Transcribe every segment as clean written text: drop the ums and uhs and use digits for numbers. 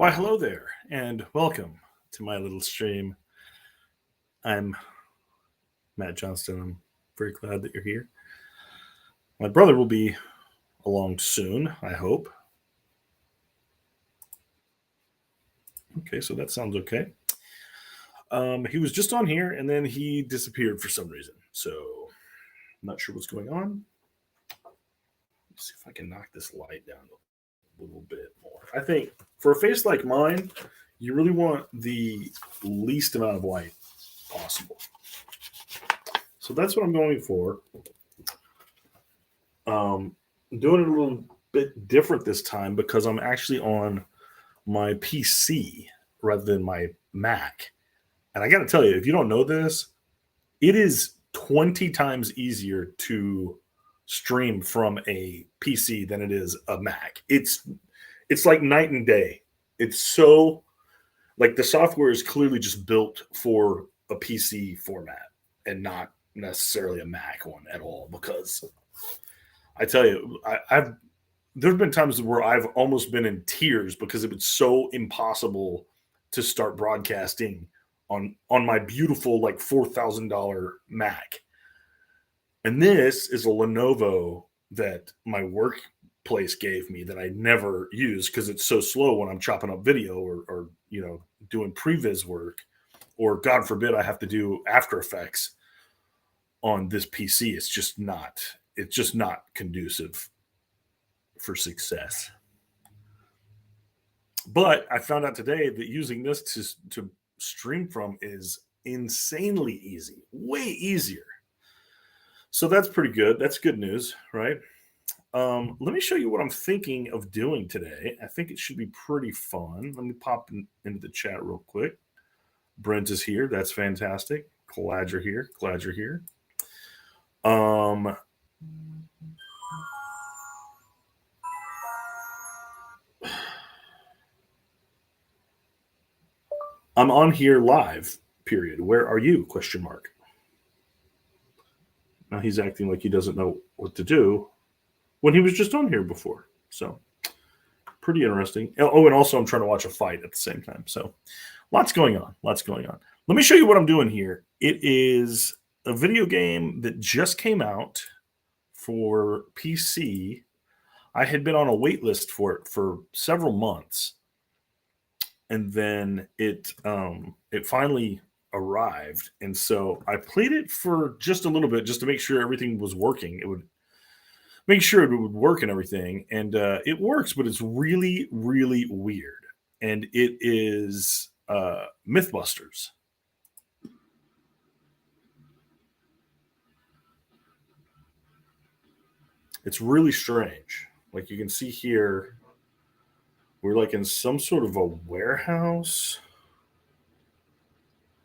Why, hello there, and welcome to my little stream. I'm Matt Johnston. I'm very glad that you're here. My brother will be along soon, I hope. Okay, so that sounds okay. He was just on here and then he disappeared for some reason. So I'm not sure what's going on. Let's see if I can knock this light down a little bit more. I think for a face like mine, you really want the least amount of light possible. So that's what I'm going for. Doing it a little bit different this time because I'm actually on my PC rather than my Mac. And I got to tell you, if you don't know this, it is 20 times easier to stream from a PC than it is a Mac. It's like night and day. It's so like the software is clearly just built for a PC format and not necessarily a Mac one at all because I tell you, I've there've been times where I've almost been in tears because it was so impossible to start broadcasting on my beautiful like $4,000 Mac. And this is a Lenovo that my workplace gave me that I never use because it's so slow when I'm chopping up video or doing previs work, or God forbid I have to do After Effects on this PC. It's just not conducive for success. But I found out today that using this to stream from is insanely easy, way easier. So that's pretty good. That's good news, right? Let me show you what I'm thinking of doing today. I think it should be pretty fun. Let me pop into the chat real quick. Brent is here. That's fantastic. Glad you're here. Glad you're here. I'm on here live, period. Where are you? Question mark. Now he's acting like he doesn't know what to do when he was just on here before. So pretty interesting. Oh, and also I'm trying to watch a fight at the same time. So lots going on. Lots going on. Let me show you what I'm doing here. It is a video game that just came out for PC. I had been on a wait list for it for several months, and then it finally arrived, and so I played it for just a little bit just to make sure everything was working. It would make sure it would work and everything, and it works, but it's really really weird, and it is Mythbusters. It's really strange. Like you can see here, we're like in some sort of a warehouse.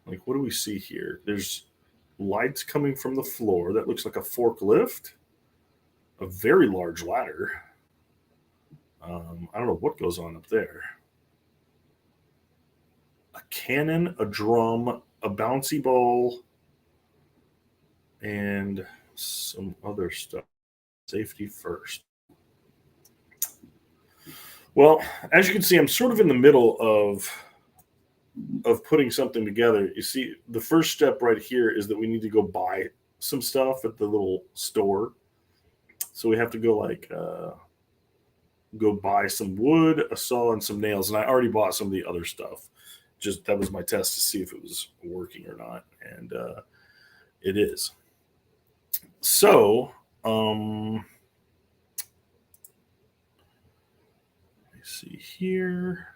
Like, what do we see here? There's lights coming from the floor. That looks like a forklift, a very large ladder. I don't know what goes on up there. A cannon, a drum, a bouncy ball, and some other stuff. Safety first. Well, as you can see, I'm sort of in the middle of putting something together. You see, the first step right here is that we need to go buy some stuff at the little store. So we have to go buy some wood, a saw, and some nails. And I already bought some of the other stuff. Just that was my test to see if it was working or not, and it is. So let me see here.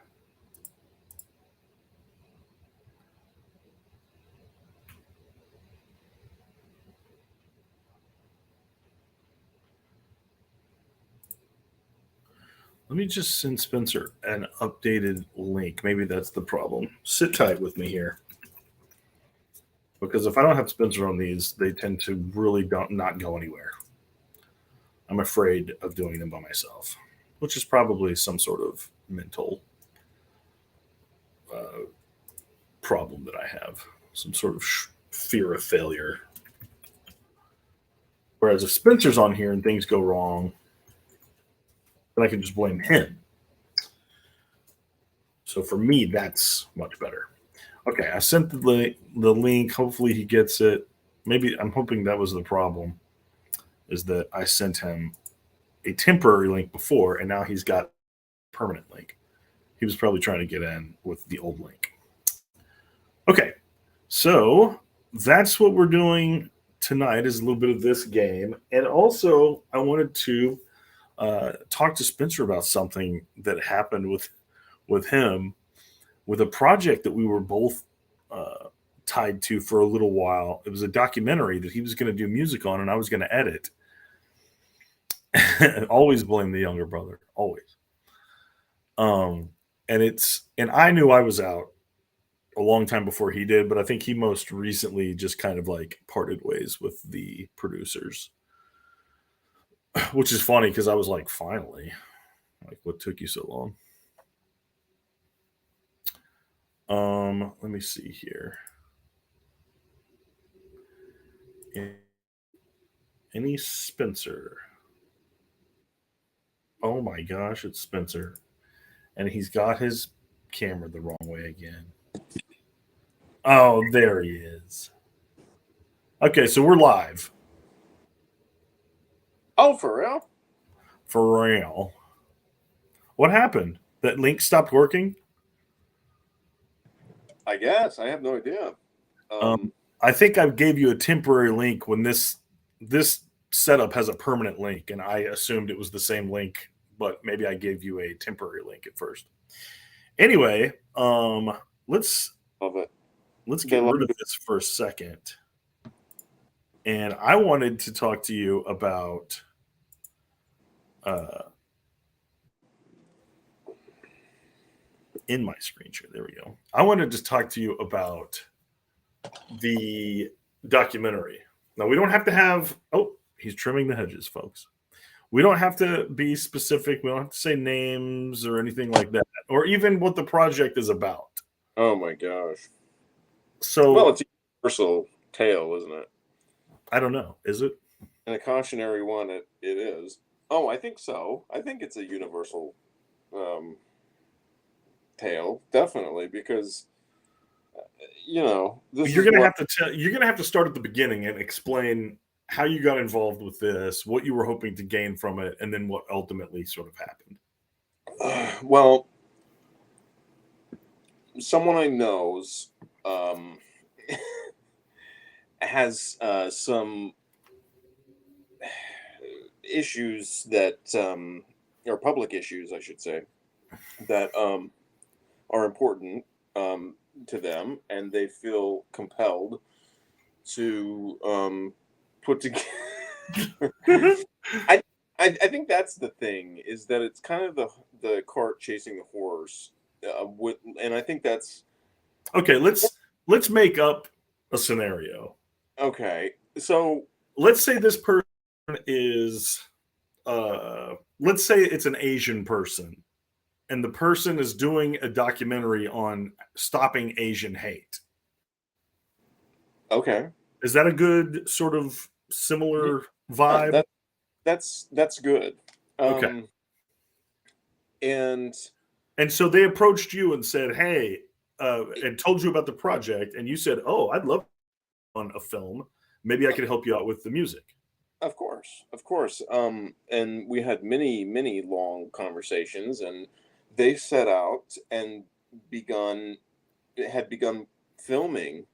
Let me just send Spencer an updated link. Maybe that's the problem. Sit tight with me here. Because if I don't have Spencer on these, they tend to really don't not go anywhere. I'm afraid of doing them by myself, which is probably some sort of mental uh, problem that I have, some sort of fear of failure. Whereas if Spencer's on here and things go wrong, then I can just blame him. So for me, that's much better. Okay, I sent the link. Hopefully he gets it. Maybe I'm hoping that was the problem, is that I sent him a temporary link before, and now he's got a permanent link. He was probably trying to get in with the old link. Okay, so that's what we're doing tonight, is a little bit of this game. And also, I wanted to talk to Spencer about something that happened with him, with a project that we were both tied to for a little while. It was a documentary that he was going to do music on, and I was going to edit. Always blame the younger brother, always. And I knew I was out a long time before he did, but I think he most recently just kind of like parted ways with the producers, which is funny because I was like, finally, like, what took you so long? Let me see here. Any Spencer? Oh my gosh, it's Spencer. And he's got his camera the wrong way again. Oh, there he is. Okay, so we're live. Oh, for real? For real. What happened? That link stopped working? I guess. I have no idea. I think I gave you a temporary link when this setup has a permanent link, and I assumed it was the same link, but maybe I gave you a temporary link at first. Anyway, let's Love it. get rid of this for a second. And I wanted to talk to you about in my screen share. There we go. I wanted to talk to you about the documentary. Now, we don't have to have, oh, he's trimming the hedges, folks. We don't have to be specific. We don't have to say names or anything like that, or even what the project is about. Oh my gosh. So, well, it's a universal tale, isn't it? I don't know. Is it? And a cautionary one, it is. Oh, I think so. I think it's a universal tale, definitely, because you're gonna have to you're gonna have to start at the beginning and explain how you got involved with this, what you were hoping to gain from it, and then what ultimately sort of happened. Well, someone I know's has some issues that or public issues, I should say, that are important to them, and they feel compelled to put together. I think that's the thing, is that it's kind of the cart chasing the horse, and I think that's okay. Let's make up a scenario. Okay, so let's say this person is, let's say it's an Asian person, and the person is doing a documentary on stopping Asian hate. Okay. Is that a good sort of similar vibe? That's good. Okay. And so they approached you and said, hey, and told you about the project, and you said, oh, I'd love on a film. Maybe I could help you out with the music. Of course. And we had many long conversations, and they set out and had begun filming.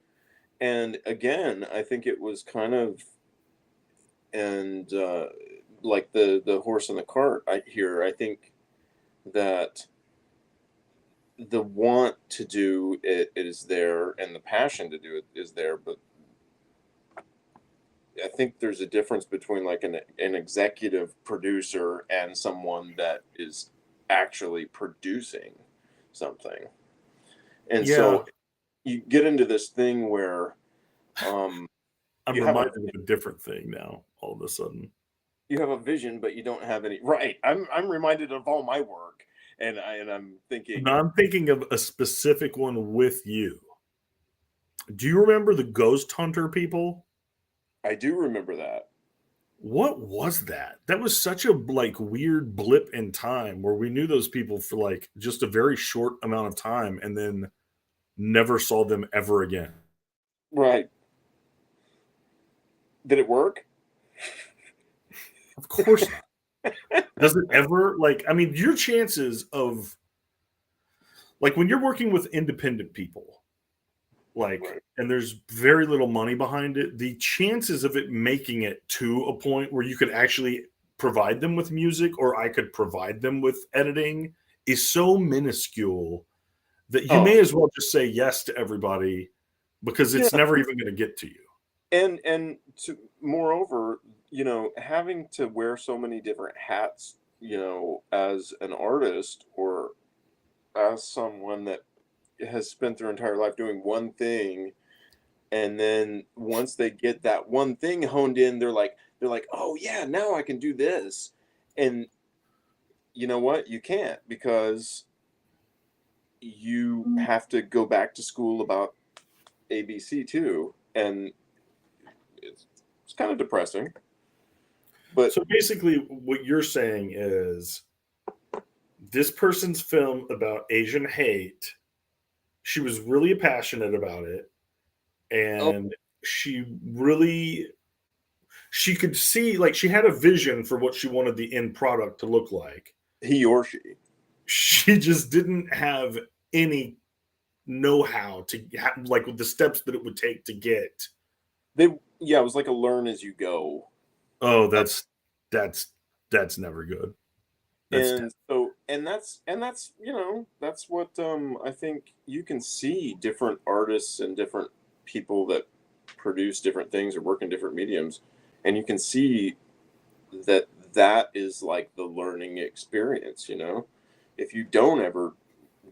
And again, I think it was kind of, and like the horse and the cart I think that the want to do it is there, and the passion to do it is there, but I think there's a difference between like an executive producer and someone that is actually producing something. And so you get into this thing where I'm reminded of a different thing now all of a sudden. You have a vision, but you don't have any. Right. I'm reminded of all my work, and I'm thinking. No, I'm thinking of a specific one with you. Do you remember the Ghost Hunter people? I do remember that. What was that? That was such a like weird blip in time where we knew those people for like just a very short amount of time and then never saw them ever again. Right. Did it work? Of course not. Does it ever like I mean your chances of like when you're working with independent people, like Right. and there's very little money behind it, the chances of it making it to a point where you could actually provide them with music or I could provide them with editing is so minuscule that you Oh, may as well just say yes to everybody because yeah. it's never even going to get to you. And to moreover, having to wear so many different hats, as an artist or as someone that has spent their entire life doing one thing, and then once they get that one thing honed in, they're like, "Oh yeah, now I can do this." And you know what? You can't, because you have to go back to school about ABC too, and it's kind of depressing. But So basically, what you're saying is this person's film about Asian hate, she was really passionate about it, oh, and really she could see like she had a vision for what she wanted the end product to look like. he or she. She just didn't have any know-how to like with the steps that it would take to get. Yeah, it was like a learn as you go. Oh, Uh, that's that's never good. That's and so that's what I think. You can see different artists and different people that produce different things or work in different mediums, and you can see that that is like the learning experience. If you don't ever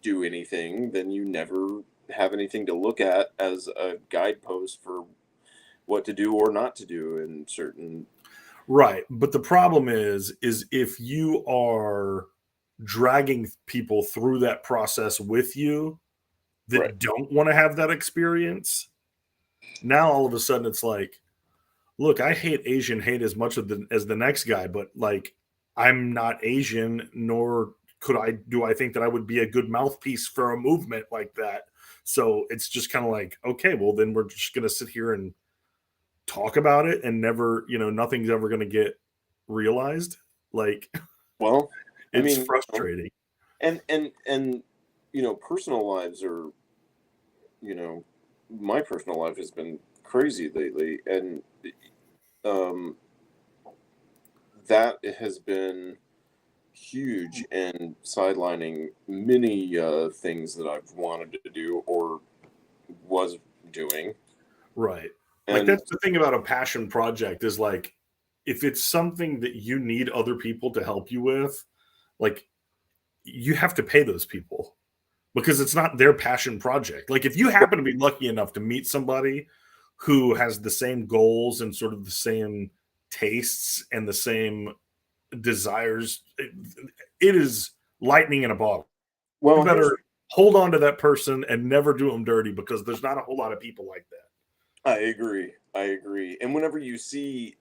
do anything, then you never have anything to look at as a guidepost for what to do or not to do in certain. right. But the problem is if you are dragging people through that process with you Right. that don't want to have that experience, now all of a sudden it's like, look, I hate Asian hate as much as the next guy, but like I'm not Asian, nor do I think that I would be a good mouthpiece for a movement like that. So it's just kind of like, okay, well then we're just gonna sit here and talk about it and never, nothing's ever gonna get realized. Like Well, I it's mean, frustrating. and personal lives are, you know, my personal life has been crazy lately, and um, that has been huge and sidelining many things that I've wanted to do or was doing. Right. Like And that's the thing about a passion project is like if it's something that you need other people to help you with, like you have to pay those people because it's not their passion project. Like if you happen to be lucky enough to meet somebody who has the same goals and sort of the same tastes and the same desires, it is lightning in a bottle. You well, here's better hold on to that person and never do them dirty because there's not a whole lot of people like that. I agree. I agree. And whenever you see,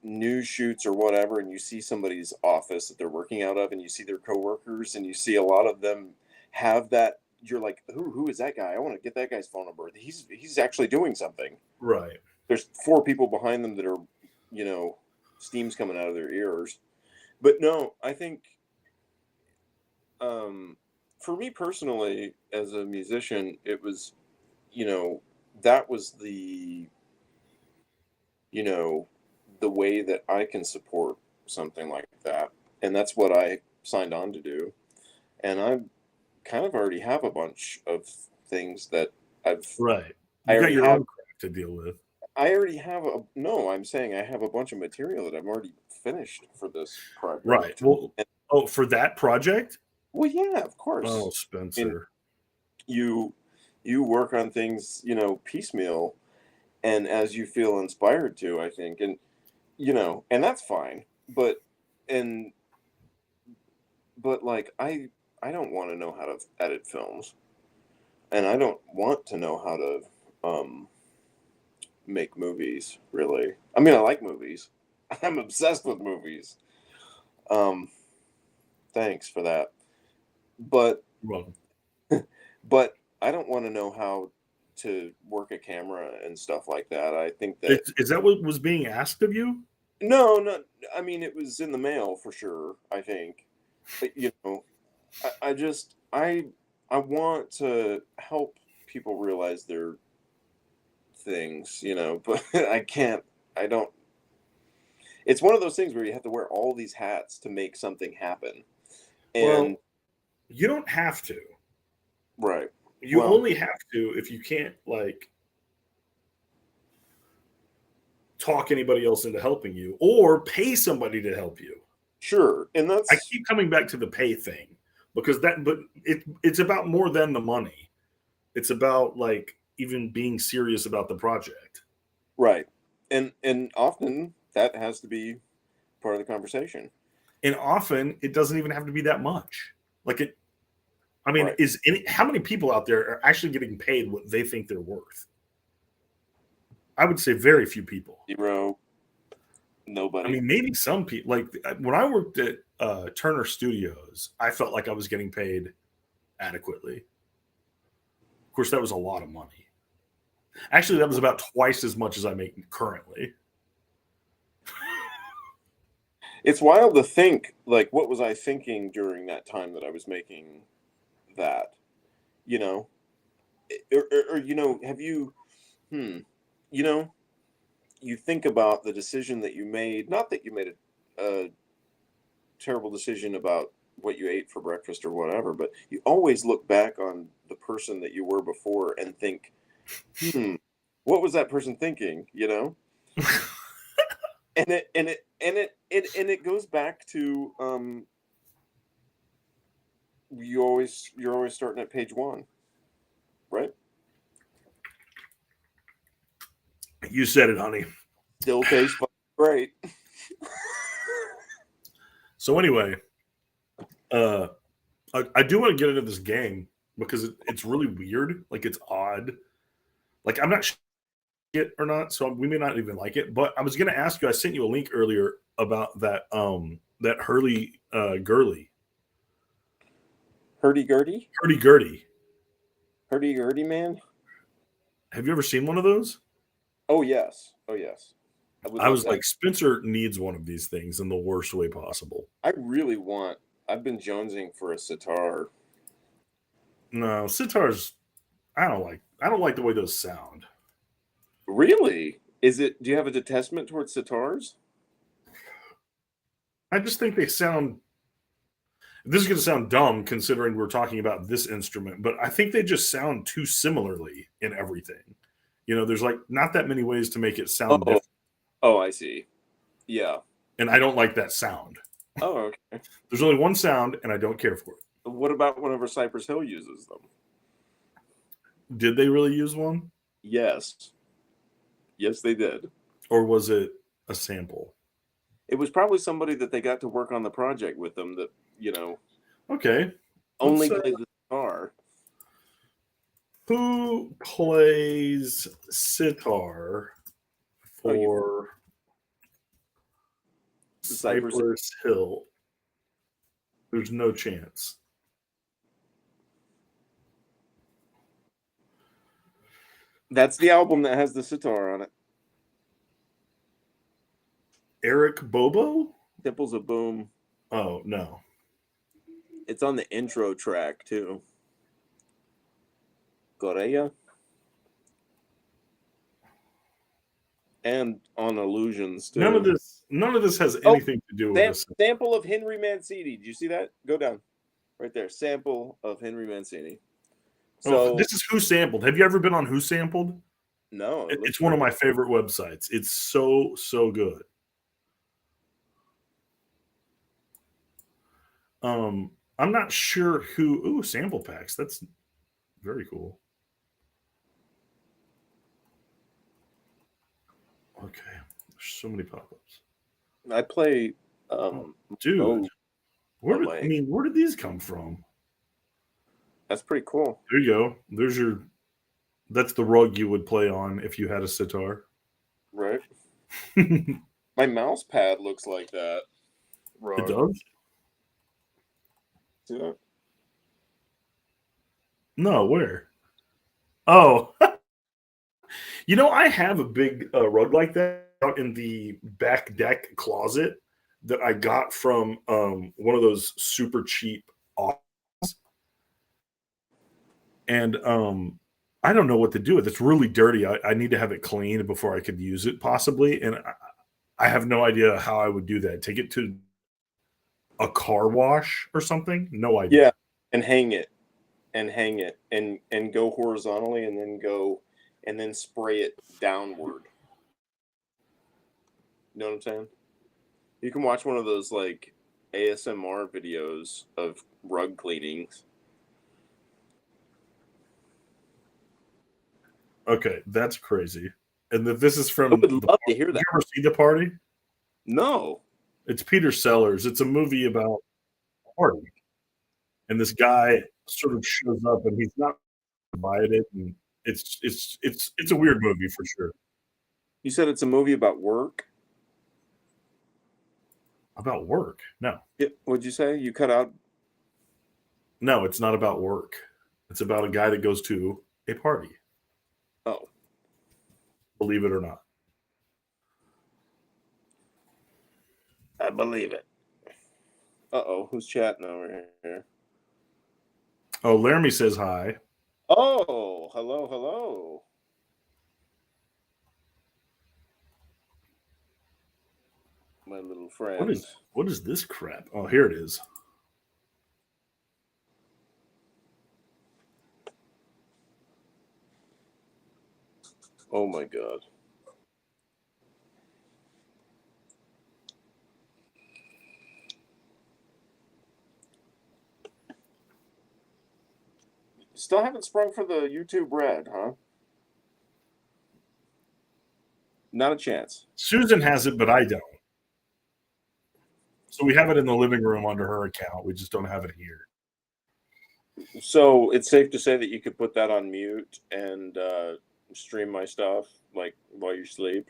news shoots or whatever, and you see somebody's office that they're working out of, and you see their coworkers, and you see a lot of them have that, you're like, who is that guy? I want to get that guy's phone number. He's actually doing something. Right. There's four people behind them that are, you know, steam's coming out of their ears. But no, I think, um, for me personally, as a musician, it was, you know, that was you know, the way that I can support something like that. And that's what I signed on to do. And I kind of already have a bunch of things that I've, Right. I You got already your have, own crap to deal with. no, I'm saying I have a bunch of material that I've already finished for this Right. project. Well, And, oh, for that project? well, yeah, of Oh, course. And Spencer. you, you work on things, piecemeal and as you feel inspired to, I think. And, and that's fine. And, but like I don't want to know how to edit films, and I don't want to know how to um make movies, really. I mean, I like movies. I'm obsessed with movies. Um, Thanks for that. But You're welcome. but I don't want to know how to work a camera and stuff like that. I think that Is that what was being asked of you? no, I mean, it was in the mail for sure, I think. But, I just I want to help people realize their things, but I can't. I don't. It's one of those things where you have to wear all these hats to make something happen. Well, And you don't have to. right. You Well, only have to if you can't like talk anybody else into helping you or pay somebody to help you. sure. And I that's keep coming back to the pay thing because but it's about more than the money. It's about like even being serious about the project. right. And often that has to be part of the conversation. And often it doesn't even have to be that much. Like it I mean, Right. how many people out there are actually getting paid what they think they're worth? I would say very few people. Zero. I Nobody. mean, maybe some people. Like when I worked at Turner Studios, I felt like I was getting paid adequately. Of course, that was a lot of money. Actually, that was about twice as much as I make currently. It's wild to think, like, what was I thinking during that time that I was making that? You know, or have you, hmm, you know, you think about the decision that you made. Not that you made a terrible decision about what you ate for breakfast or whatever, but you always look back on the person that you were before and think, what was that person thinking? And it goes back to you're always starting at page one, right? You said it, honey. Still tastes great. So anyway, I do want to get into this game because it's really weird. Like it's odd. Like I'm not sure it or not, so we may not even like it. But I was going to ask you. I sent you a link earlier about that Hurley Gurley. Hurdy-gurdy? Hurdy-gurdy. Hurdy-gurdy, man? Have you ever seen one of those? Oh, yes. Oh, yes. I was like, Spencer needs one of these things in the worst way possible. I've been jonesing for a sitar. No, sitars. I don't like the way those sound. Really? Do you have a detestment towards sitars? I just think they sound. This is going to sound dumb considering we're talking about this instrument, but I think they just sound too similarly in everything. There's like not that many ways to make it sound different. Oh, I see. Yeah. And I don't like that sound. Oh, okay. There's only one sound, and I don't care for it. What about whenever Cypress Hill uses them? Did they really use one? Yes. Yes, they did. Or was it a sample? It was probably somebody that they got to work on the project with them that, Okay. only played the guitar. Who plays sitar for Cypress Hill? There's no chance. That's the album that has the sitar on it. Eric Bobo? Temples of Boom. Oh, no. It's on the intro track, too. Correa. And on Illusions, too. None of this has anything to do with this. Sample of Henry Mancini. Did you see that? Go down. Right there. Sample of Henry Mancini. So this is Who Sampled. Have you ever been on Who Sampled? No. It's one of my favorite websites. It's so, so good. I'm not sure who. Ooh, sample packs. That's very cool. Okay, there's so many pop-ups. I play. Dude, where did these come from? That's pretty cool. There you go. That's the rug you would play on if you had a sitar. right? It My mouse pad looks like that rug. does? See that? No, where? Oh, I have a big rug like that out in the back deck closet that I got from one of those super cheap and I don't know what to do with it. It's really dirty. I need to have it cleaned before I could use it, possibly. And I have no idea how I would do that. Take it to a car wash or something? No Yeah, idea. and hang it, and go horizontally, and then spray it downward. You know what I'm saying? You can watch one of those like ASMR videos of rug cleanings. Okay, that's crazy. And that this is I from would the. love to hear Did that. you ever see the party? No. It's Peter Sellers. It's a movie about a party, and this guy sort of shows up, and he's not invited, and it's a weird movie for sure. You said it's a movie about work? About work? No, Yeah, what'd you say? You cut out? no, it's not about work. It's about a guy that goes to a party. Oh, Believe it or not. I believe it. Uh-oh, who's chatting over here? Oh, Laramie says hi. Oh, hello, hello. My little What friend. is what is this crap? Oh, here it is. Oh my god. Still haven't sprung for the YouTube Red, huh? Not a chance. Susan has it, but I don't. So we have it in the living room under her account. We just don't have it here. So it's safe to say that you could put that on mute and stream my stuff like while you sleep.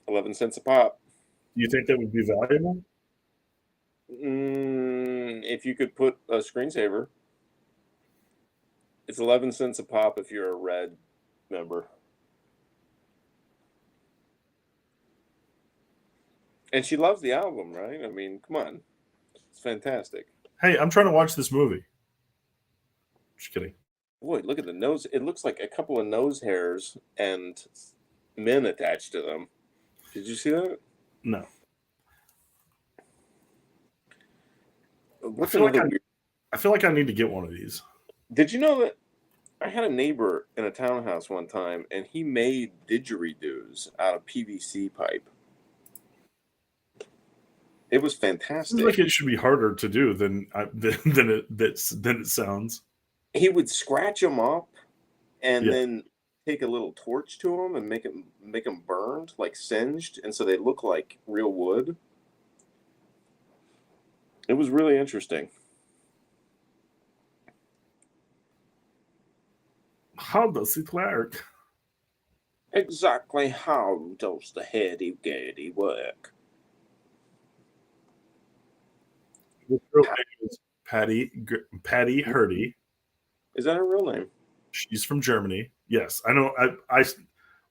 11 cents a pop. Do you think that would be valuable? If you could put a screensaver, it's 11 cents a pop if you're a Red member. And she loves the album, right? I mean, come on, it's fantastic. Hey, I'm trying to watch this movie. Just kidding. Boy, look at the nose. It looks like a couple of nose hairs and men attached to them. Did you see that? No. What's another weird? I feel like I need to get one of these. Did you know that I had a neighbor in a townhouse one time, and he made didgeridoos out of PVC pipe. It was Seems fantastic. like it should be harder to do than it sounds. He would scratch them up, and Yeah. then take a little torch to them and make them burned, like singed, and so they look like real wood. It was really interesting. How does it work? Exactly how does the heady-gady work? This real name is Patty Hurdy. Is that her real name? She's from Germany. Yes, I know.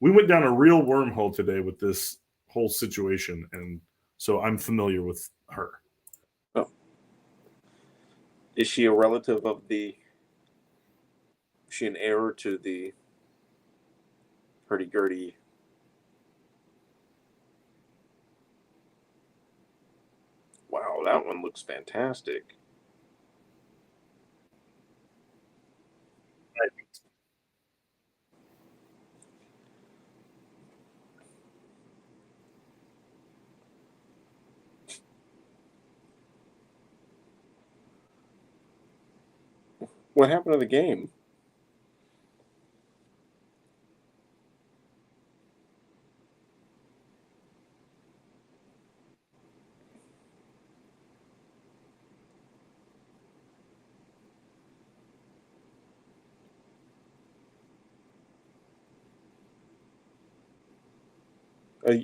We went down a real wormhole today with this whole situation, and so I'm familiar with her. Oh, is she a relative of the? Is she an heir to the hurdy-gurdy? Wow, that one looks fantastic. What happened to the game?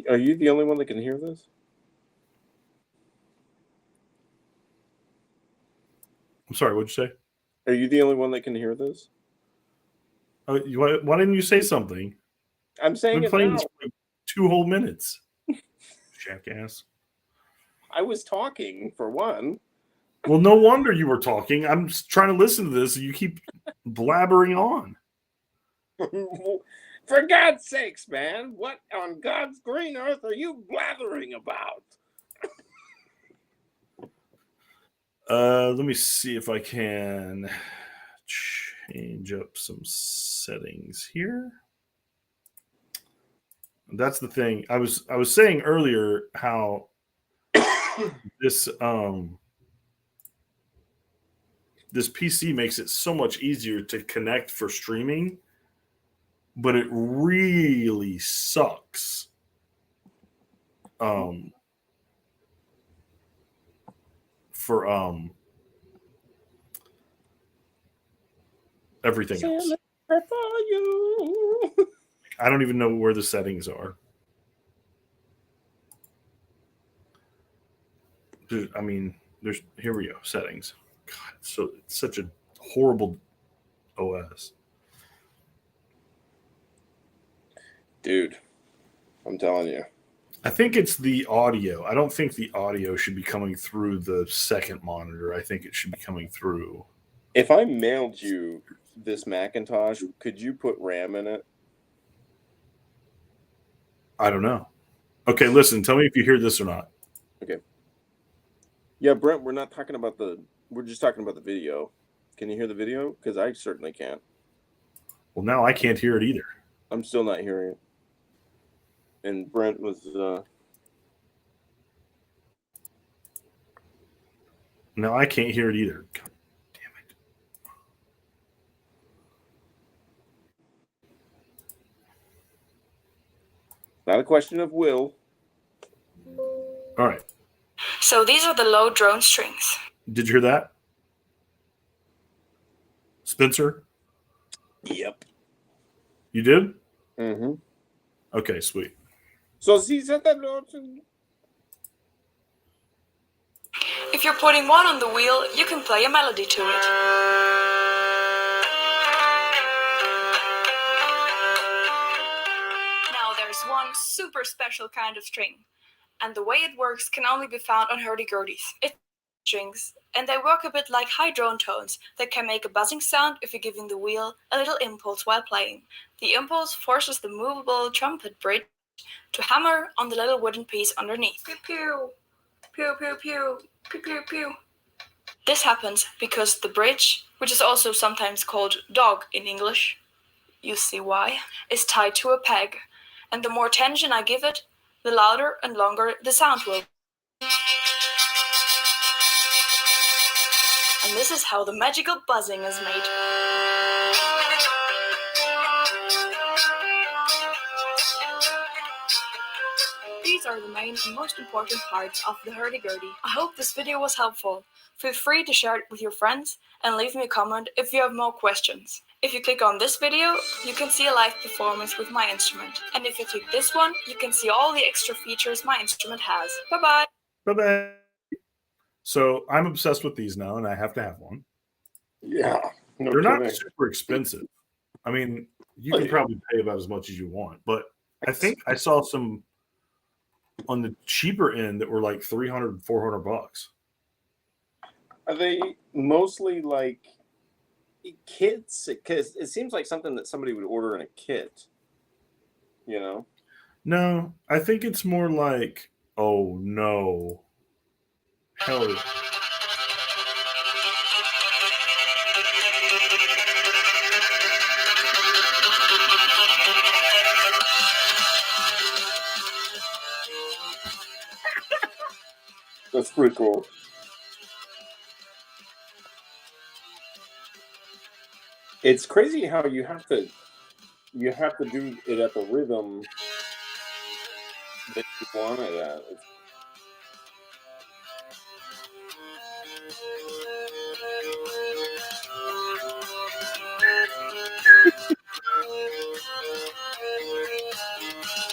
Are you the only one that can hear this? I'm sorry, what'd you say? Are you the only one that can hear this? Why didn't you say something? I'm I've saying been it playing now. this for like 2 whole minutes. Jackass. I was talking for one. Well, no wonder you were talking. I'm trying to listen to this, and you keep blabbering on. For God's sakes, man! What on God's green earth are you blathering about? Let me see if I can change up some settings here. That's the thing. I was saying earlier how this this PC makes it so much easier to connect for streaming, but it really sucks. For everything else. For you. I don't even know where the settings are. I mean, here we go, settings. God, so it's such a horrible OS. Dude, I'm telling you. I think it's the audio. I don't think the audio should be coming through the second monitor. I think it should be coming through. If I mailed you this Macintosh, could you put RAM in it? I don't know. Okay, listen, tell me if you hear this or not. Okay. Yeah, Brent, we're not talking about we're just talking about the video. Can you hear the video? Because I certainly can't. Well, now I can't hear it either. I'm still not hearing it. And Brent was No, I can't hear it either. God damn it. not a question of will. All right. So these are the low drone strings. Did you hear that? Spencer? Yep. You did? Mm-hmm. Okay, sweet. So she said that. If you're putting one on the wheel, you can play a melody to it. Now there's one super special kind of string, and the way it works can only be found on hurdy-gurdies. It's strings, and they work a bit like high drone tones that can make a buzzing sound if you're giving the wheel a little impulse while playing. The impulse forces the movable trumpet bridge to hammer on the little wooden piece underneath. Pew pew, pew pew pew, pew pew pew. This happens because the bridge, which is also sometimes called dog in English, you see why, is tied to a peg, and the more tension I give it, the louder and longer the sound will be. And this is how the magical buzzing is made. These are the main and most important parts of the hurdy-gurdy. I hope this video was helpful. Feel free to share it with your friends and leave me a comment if you have more questions. If you click on this video, you can see a live performance with my instrument. And if you click this one, you can see all the extra features my instrument has. Bye-bye! Bye-bye! So I'm obsessed with these now, and I have to have one. Yeah. No They're kidding. not super expensive. I mean, you can probably pay about as much as you want, but I think I saw some on the cheaper end that were like $300, $400. Are they mostly like kits? Because it seems like something that somebody would order in a kit. You know? No, I think it's more like, oh no. Hell yeah. That's pretty cool. It's crazy how you have to do it at the rhythm that you want it at.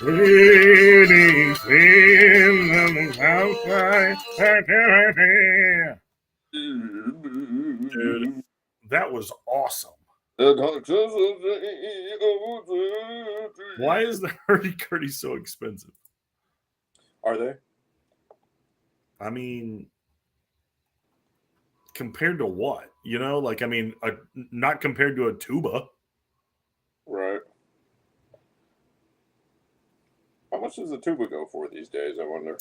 Dude, that was awesome. Why is the hurdy-gurdy so expensive? Are they? I mean, compared to what? You know, like, I mean, not compared to a tuba. Right. How much does a tuba go for these days, I wonder?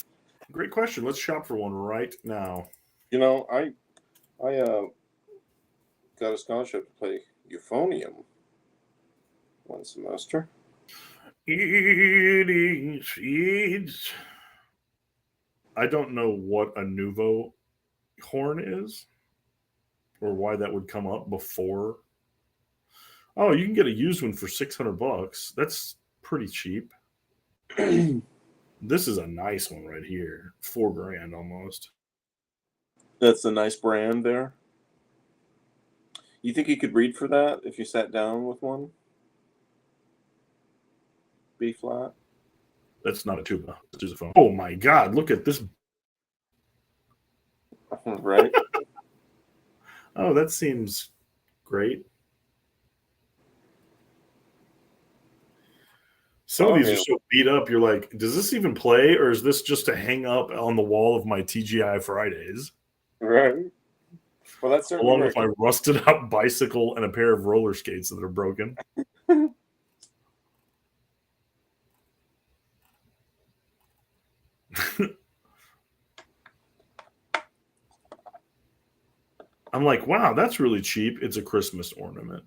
Great question. Let's shop for one right now. You know, I got a scholarship to play euphonium one semester. Eating seeds. I don't know what a nouveau horn is or why that would come up before. Oh, you can get a used one for $600. That's pretty cheap. This is a nice one right here. $4,000 almost. That's a nice brand there. You think you could read for that if you sat down with one? B flat? That's not a tuba. It's just a phone. Oh my God, look at this. Right? Oh, that seems great. Some of these are so beat up, you're like, does this even play, or is this just to hang up on the wall of my TGI Fridays? Right. Well, that's certainly along with my rusted up bicycle and a pair of roller skates that are broken. I'm like, wow, that's really cheap. It's a Christmas ornament.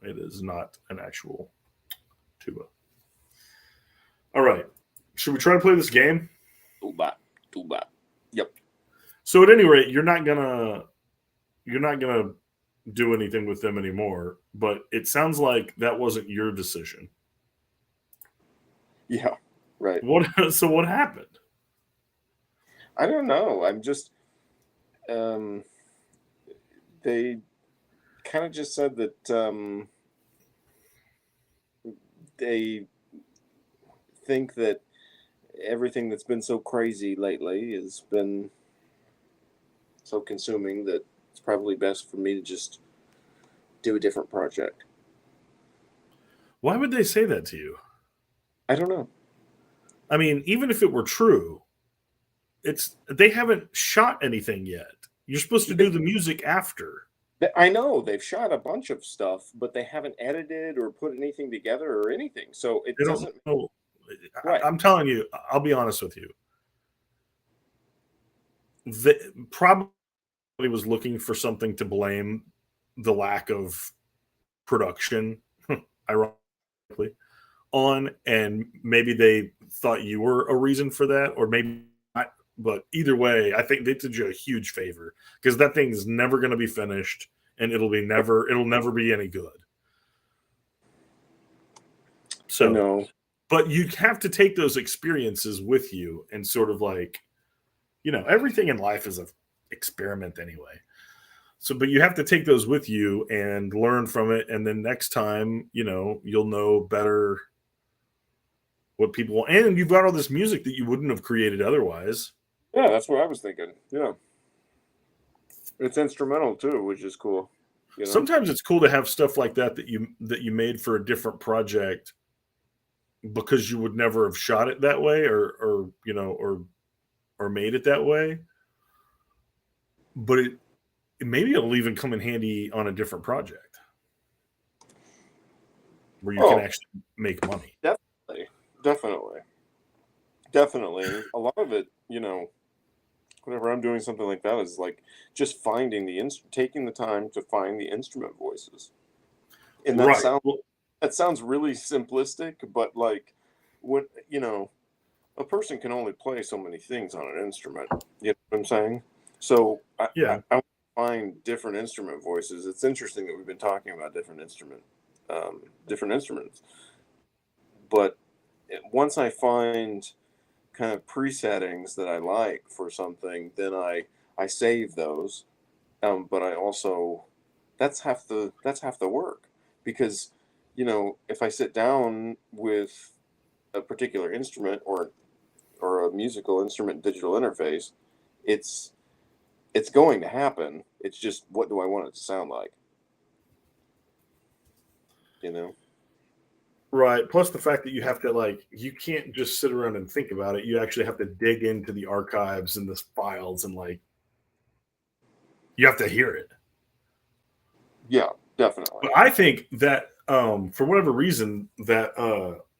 It is not an actual tuba. All right. Should we try to play this game? Tuba. Yep. So at any rate, you're not gonna do anything with them anymore, but it sounds like that wasn't your decision. Yeah, right. So what happened? I don't know. I'm just they kind of just said that they think that everything that's been so crazy lately has been so consuming that it's probably best for me to just do a different project. Why would they say that to you? I don't know. I mean, even if it were true, they haven't shot anything yet. You're supposed to do the music after. I know they've shot a bunch of stuff, but they haven't edited or put anything together or anything. So it doesn't. Right. I'm telling you, I'll be honest with you. They probably was looking for something to blame the lack of production, ironically, on, and maybe they thought you were a reason for that, or maybe not. But either way, I think they did you a huge favor because that thing's never going to be finished, and it'll never be any good. So, no. But you have to take those experiences with you and sort of like, everything in life is an experiment anyway. So, but you have to take those with you and learn from it. And then next time, you'll know better what people want. And you've got all this music that you wouldn't have created otherwise. Yeah, that's what I was thinking. Yeah. It's instrumental too, which is cool. Sometimes it's cool to have stuff like that you made for a different project because you would never have shot it that way or made it that way. But maybe it'll even come in handy on a different project where you can actually make money. Definitely. A lot of it, whenever I'm doing something like that is like just finding taking the time to find the instrument voices. And that sounds really simplistic, but like what, a person can only play so many things on an instrument. You know what I'm saying? So I find different instrument voices. It's interesting that we've been talking about different instruments. But once I find kind of presettings that I like for something, then I save those. But I also that's half the work because if I sit down with a particular instrument or a musical instrument digital interface, it's going to happen. It's just, what do I want it to sound like? You know? Right. Plus the fact that you have to like you can't just sit around and think about it. You actually have to dig into the archives and the files and like you have to hear it. Yeah, definitely. But I think that for whatever reason that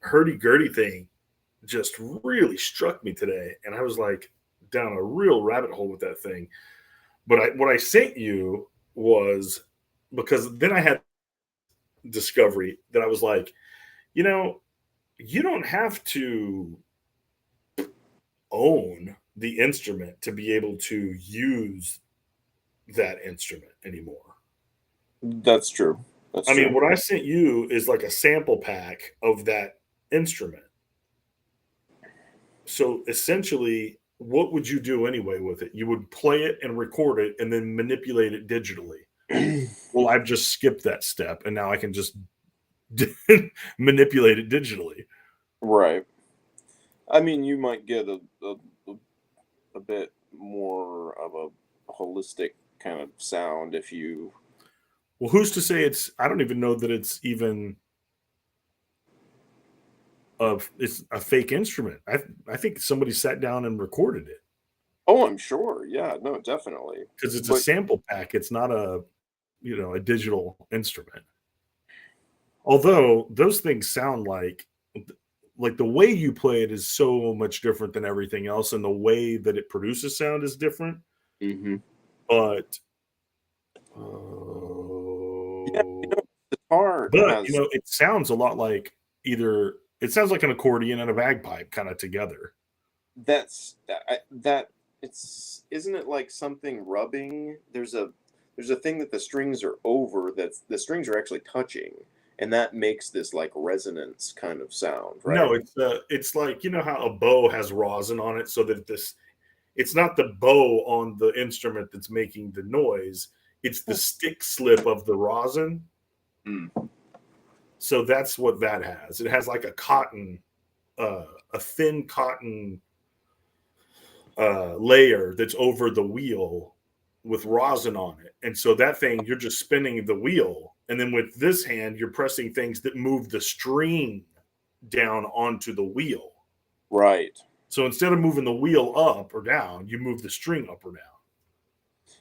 hurdy-gurdy thing just really struck me today. And I was like down a real rabbit hole with that thing. But what I sent you was because then I had discovery that I was like, you know, you don't have to own the instrument to be able to use that instrument anymore. That's true. That's I mean, true. what I sent you is like a sample pack of that instrument. So essentially, what would you do anyway with it? You would play it and record it and then manipulate it digitally. Well, I've just skipped that step and now I can just manipulate it digitally. Right. I mean, you might get a bit more of a holistic kind of sound if you. Well, who's to say I don't even know that it's a fake instrument. I think somebody sat down and recorded it Oh, I'm sure. Yeah, no, definitely. because it's a But sample pack. It's not a digital instrument. Although those things sound like the way you play it is so much different than everything else, and the way that it produces sound is different. Mhm. But Yeah, guitar has it sounds a lot like it sounds like an accordion and a bagpipe kind of together. that it's isn't it like something rubbing? There's a thing that the strings are over, that the strings are actually touching, and that makes this like resonance kind of sound, right? No, it's like how a bow has rosin on it, so that it's not the bow on the instrument that's making the noise. It's the stick slip of the rosin. Mm. So that's what that has. It has like a thin cotton layer that's over the wheel with rosin on it. And so that thing, you're just spinning the wheel. And then with this hand, you're pressing things that move the string down onto the wheel. Right. So instead of moving the wheel up or down, you move the string up or down.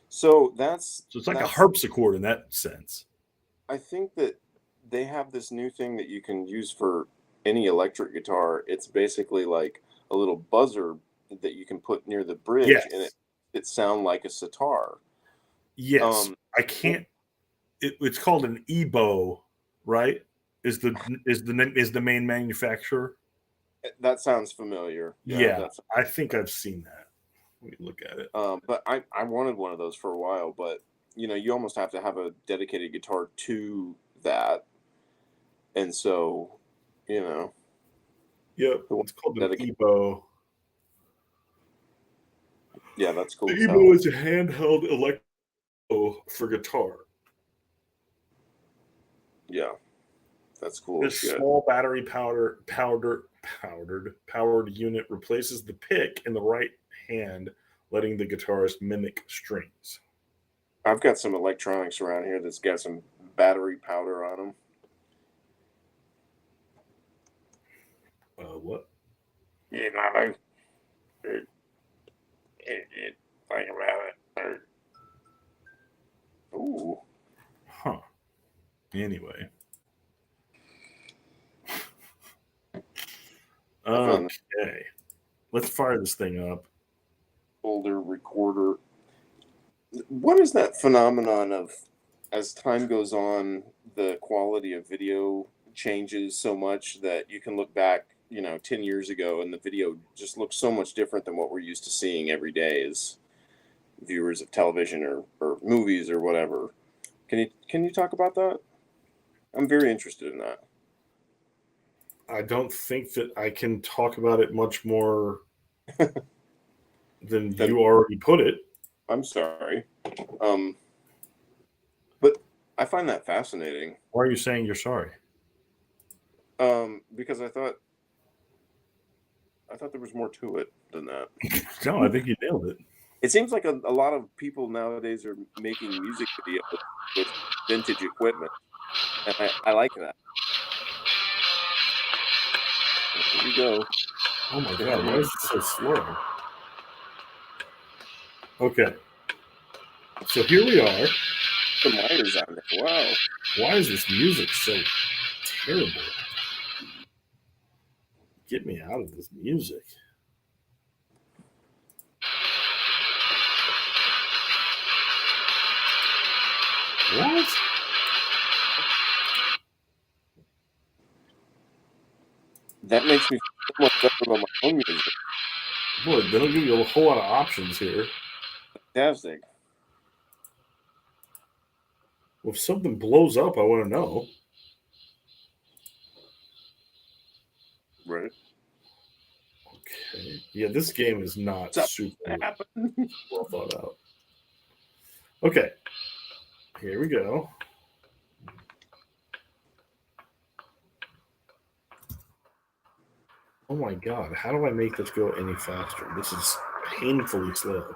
So So it's like a that's harpsichord in that sense. I think that they have this new thing that you can use for any electric guitar. It's basically like a little buzzer that you can put near the bridge, and Yes. it sound like a sitar. Yes. Um, I w- can't it's called an EBO, right? Is the main manufacturer? that sounds familiar. Yeah, Yeah, that's. I think I've seen that. Let me look at it. But I wanted one of those for a while, but you almost have to have a dedicated guitar to that, and so you know Yep, the one it's called an dedicated. EBO. Yeah, that's The cool as EBO hell. is a handheld electro for guitar. Yeah, that's cool as This shit. small battery powered unit replaces the pick in the right hand, letting the guitarist mimic strings. I've got some electronics around here that's got some battery powder on them. What? You know, think about it. Ooh, Huh. Anyway. I found an Okay. Let's fire this thing up. older recorder. What is that phenomenon of, as time goes on, the quality of video changes so much that you can look back, 10 years ago, and the video just looks so much different than what we're used to seeing every day as viewers of television or movies or whatever. Can you talk about that? I'm very interested in that. I don't think that I can talk about it much more than Then you already put it. I'm sorry. Um, but I find that fascinating. Why are you saying you're sorry? Because I thought I thought there was more to it than that. No, I think you nailed it. It seems like a lot of people nowadays are making music videos with vintage equipment, and I like that. Here we go. Oh my god, why is it so slow? Okay. So here we are. The Myers on there. Wow. Why is this music so terrible? Get me out of this music. What? That makes me feel so much better about my own music. Boy, they don't give you a whole lot of options here. Fantastic. Well, if something blows up, I want to know. Right. Okay. Yeah, this game is not super well thought out. Okay. Here we go. Oh my god, how do I make this go any faster? This is painfully slow.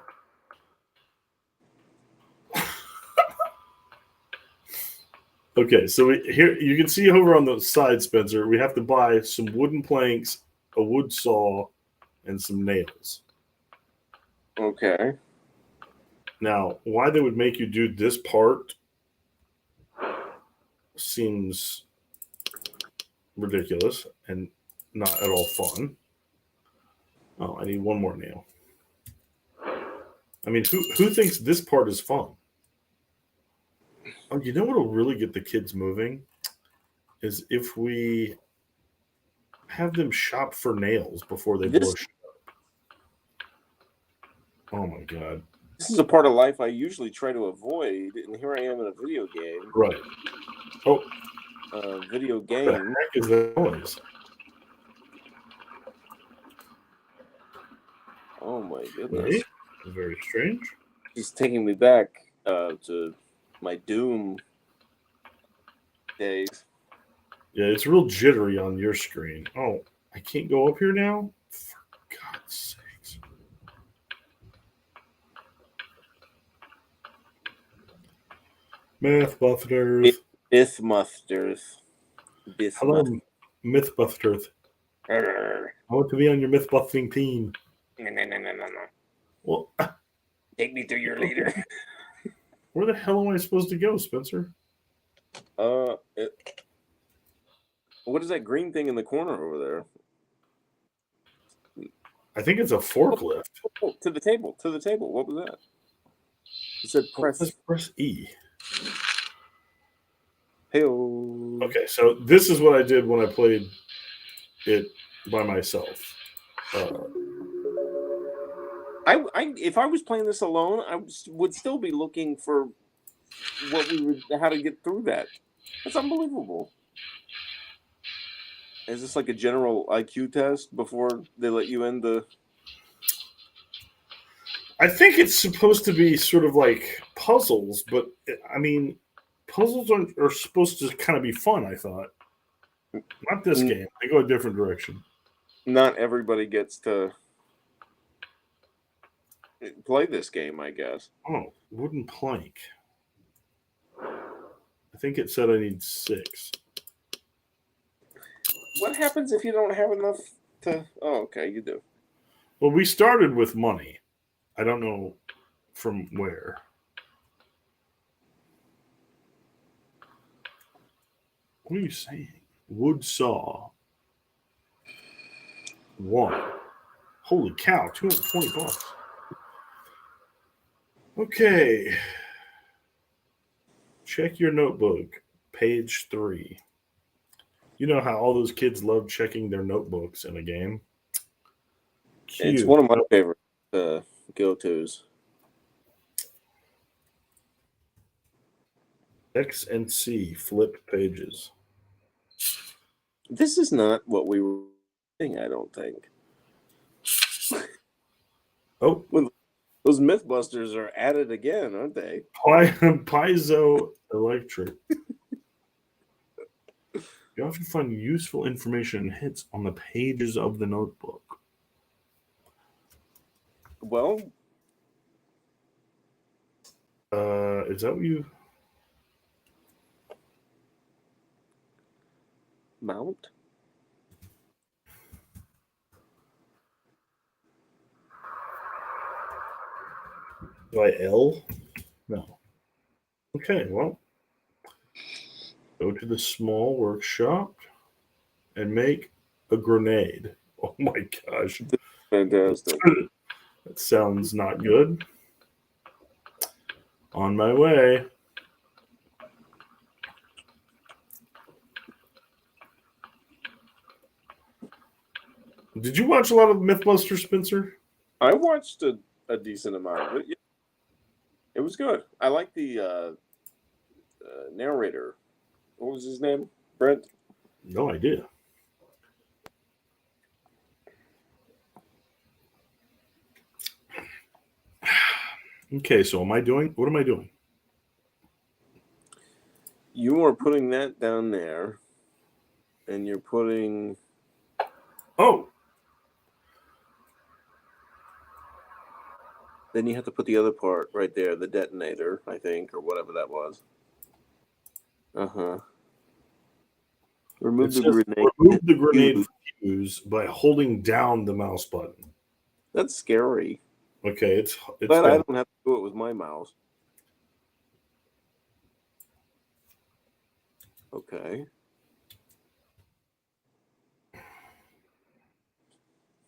Okay, so here you can see over on the side, Spencer, we have to buy some wooden planks, a wood saw, and some nails. Okay. Now, why they would make you do this part seems ridiculous and not at all fun. Oh, I need one more nail. I mean, who thinks this part is fun? Oh, you know what will really get the kids moving is if we have them shop for nails before they blow shit up. Oh my god. This is a part of life I usually try to avoid, and here I am in a video game. Right. Oh. Video game. What the heck is that noise? Oh my goodness. Right? Very strange. He's taking me back to my Doom days. Yeah, it's real jittery on your screen. Oh, I can't go up here now? For God's sakes. Mythbusters. Mythbusters. Hello, Mythbusters. I want to be on your Mythbusting team. No. Well, take me to your leader. Where the hell am I supposed to go, Spencer? What is that green thing in the corner over there? I think it's a forklift. Oh, to the table. What was that? It said press E. Hey-o. Okay, so this is what I did when I played it by myself. If I was playing this alone, I would still be looking for how to get through that. That's unbelievable. Is this like a general IQ test before they let you in the? I think it's supposed to be sort of like puzzles, but I mean, puzzles are supposed to kind of be fun. I thought, not this game. They go a different direction. Not everybody gets to play this game, I guess. Oh, wooden plank. I think it said I need 6. What happens if you don't have enough to... Oh, okay, you do. Well, we started with money. I don't know from where. What are you saying? Wood saw. 1. Holy cow, $220. Okay. Check your notebook, page 3. You know how all those kids love checking their notebooks in a game? It's one of my favorite go-tos. X and C, flip pages. This is not what we were doing, I don't think. Oh. Those Mythbusters are at it again, aren't they? Piezoelectric. You often find useful information and hints on the pages of the notebook. Well, Is that what you? mount. By L? No. Okay, well, go to the small workshop and make a grenade. Oh my gosh. Fantastic. That sounds not good. On my way. Did you watch a lot of Mythbusters, Spencer? I watched a decent amount of it. Yeah. It was good. I like the narrator. What was his name? Brent? No idea. Okay, so what am I doing? You are putting that down there, and you're putting. Oh, Then you have to put the other part right there, the detonator, I think, or whatever that was. Remove it the says grenade. remove the grenade fuse by holding down the mouse button. That's scary. Okay, it's But I down. don't have to do it with my mouse. Okay.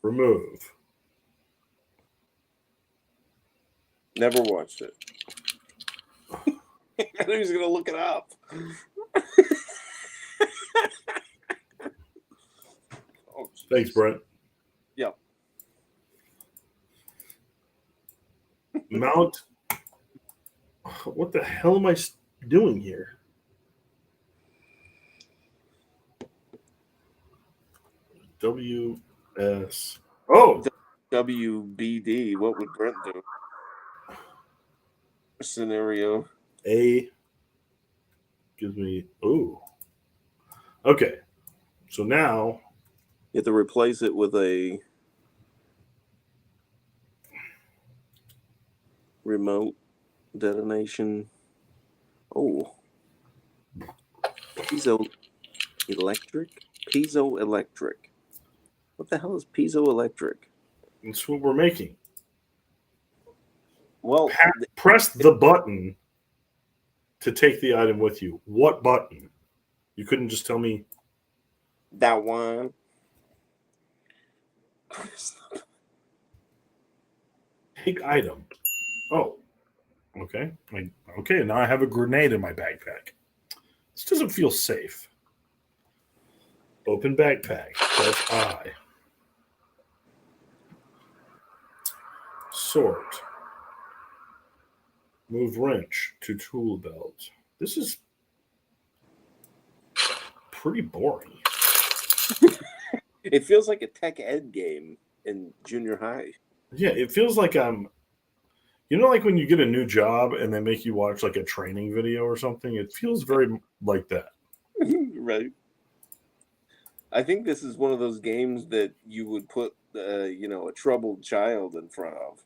Remove. Never watched it. I knew he was going to look it up. Oh, Thanks, Brent. Yeah. Mount. What the hell am I doing here? WS. Oh, WBD. What would Brent do? Scenario. A gives me. Ooh. Okay. So now You have to replace it with a remote detonation. Oh. Piezoelectric? Piezoelectric. What the hell is piezoelectric? that's what we're making. Well, Press the button to take the item with you. What button? You couldn't just tell me. that one. Take item. Oh. Okay. Okay, now I have a grenade in my backpack. This doesn't feel safe. Open backpack. Press I. Sort. Move wrench to tool belt. This is pretty boring. It feels like a tech ed game in junior high. Yeah, it feels like I'm. You know, like when you get a new job and they make you watch like a training video or something? It feels very like that. Right. I think this is one of those games that you would put, a troubled child in front of.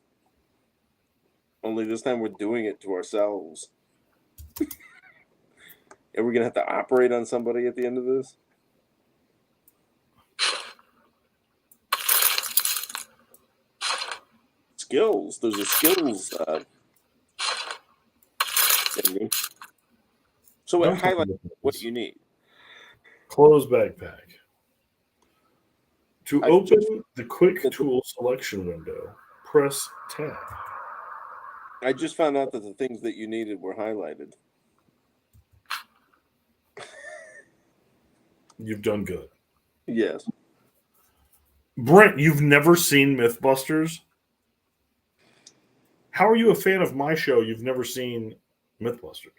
Only this time we're doing it to ourselves. Are we going to have to operate on somebody at the end of this? Skills. There's a skills thingy. So it highlights what you need. Close backpack. To I open the quick tool selection window, press tab. I just found out that the things that you needed were highlighted. You've done good. Yes. Brent, you've never seen Mythbusters? How are you a fan of my show? You've never seen Mythbusters.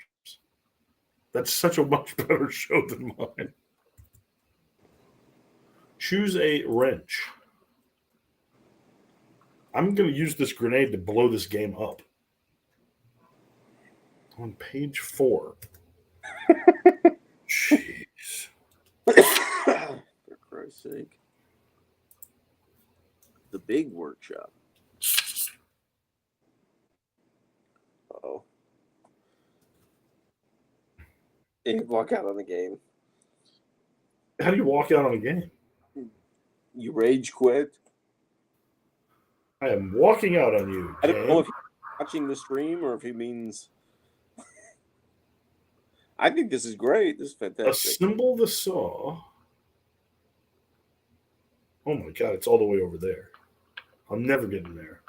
That's such a much better show than mine. Choose a wrench. I'm going to use this grenade to blow this game up. On page 4. Jeez. For Christ's sake. The big workshop. You walk out on the game. How do you walk out on a game? You rage quit. I am walking out on you. I don't know game. if he's watching the stream or if he means. I think this is great. This is fantastic. Assemble the saw. Oh my god, it's all the way over there. I'm never getting there.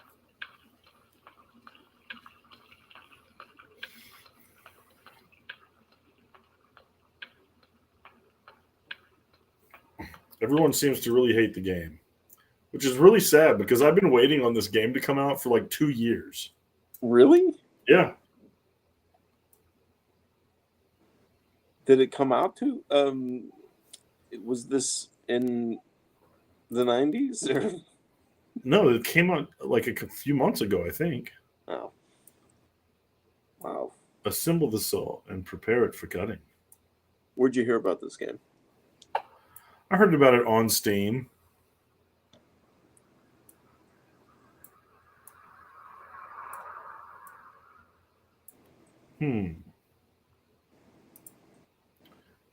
Everyone seems to really hate the game, which is really sad because I've been waiting on this game to come out for like 2 years. Really? Yeah. Did it come out to? Was this in the 90s? Or? No, it came out like a few months ago, I think. Oh. Wow. Assemble the saw and prepare it for cutting. Where'd you hear about this game? I heard about it on Steam.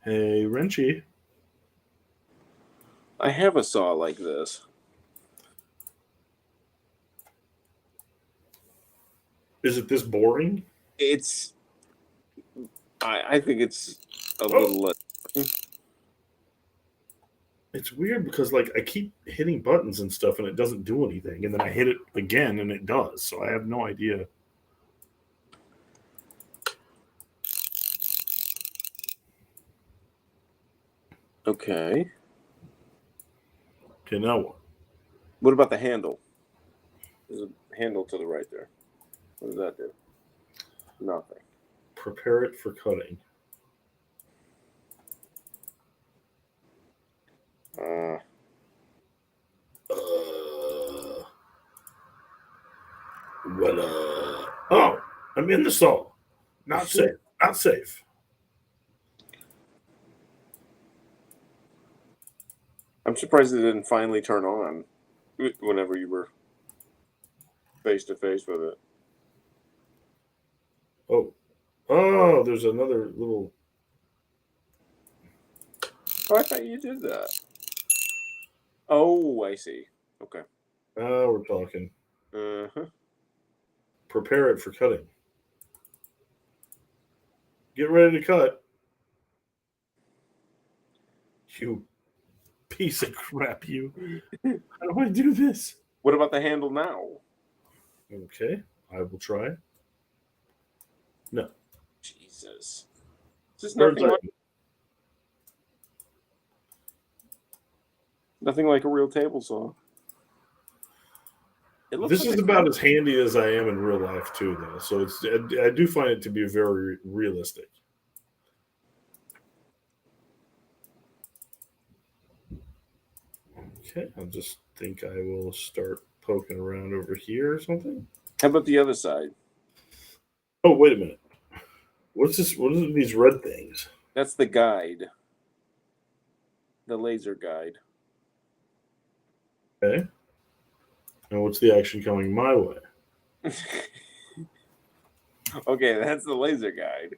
Hey, Wrenchy. I have a saw like this. Is it this boring? It's. I think it's a little. It's weird because like I keep hitting buttons and stuff and it doesn't do anything, and then I hit it again and it does. So I have no idea. Okay. Okay, now what? What about the handle? There's a handle to the right there. What does that do? Nothing. Prepare it for cutting. Oh, I'm in the saw. Not safe. Not safe. I'm surprised it didn't finally turn on whenever you were face to face with it. Oh, there's another little. Oh, I thought you did that. Oh, I see. Okay. Oh, we're talking. Uh-huh. Prepare it for cutting. Get ready to cut. You piece of crap, you. How do I do this? What about the handle now? Okay, I will try. No. Jesus. Just Bird's eye. nothing like a real table saw. This is about as handy as I am in real life, too, though. So I do find it to be very realistic. Okay, I just think I will start poking around over here or something. How about the other side? Oh, wait a minute. What's this? What are these red things? That's the guide. The laser guide. Okay. And what's the action coming my way? Okay, that's the laser guide.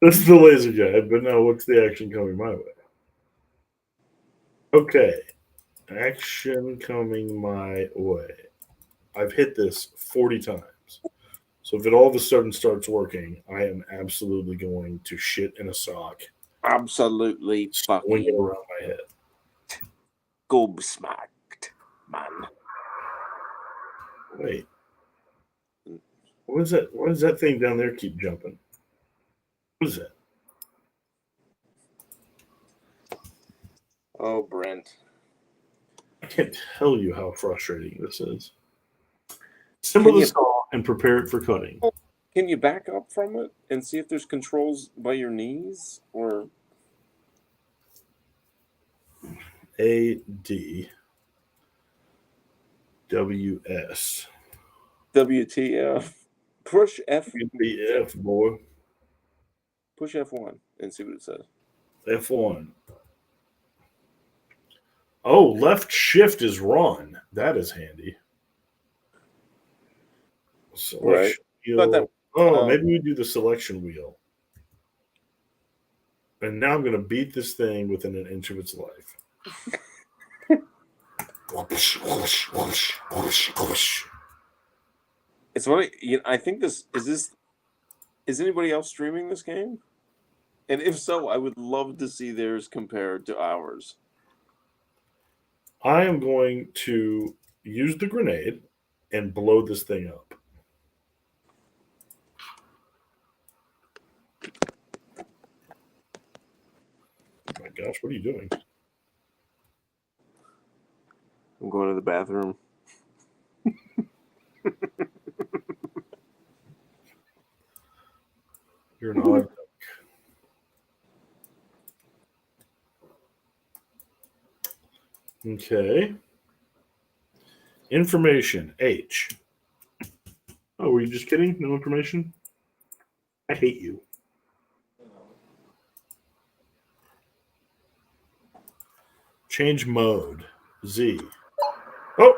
That's the laser guide, but now what's the action coming my way? Okay. Action coming my way. I've hit this 40 times. So if it all of a sudden starts working, I am absolutely going to shit in a sock. Absolutely Swing it fucking around my head. gobsmacked, man. Wait. What is that? Why does that thing down there keep jumping? What is that? Oh, Brent. I can't tell you how frustrating this is. Assemble the saw and prepare it for cutting. Can you back up from it and see if there's controls by your knees? Or A D W S. WTF? Push F. F, boy. Push F1 and see what it says. F1. Oh, left shift is run. That is handy. So Right. left Oh, maybe we do the selection wheel. And now I'm going to beat this thing within an inch of its life. It's funny. I think this is anybody else streaming this game? And if so, I would love to see theirs compared to ours. I am going to use the grenade and blow this thing up. Oh my gosh, what are you doing? I'm going to the bathroom. You're an odd duck. Okay. Information H. Oh, were you just kidding? No information? I hate you. Change mode Z. Oh!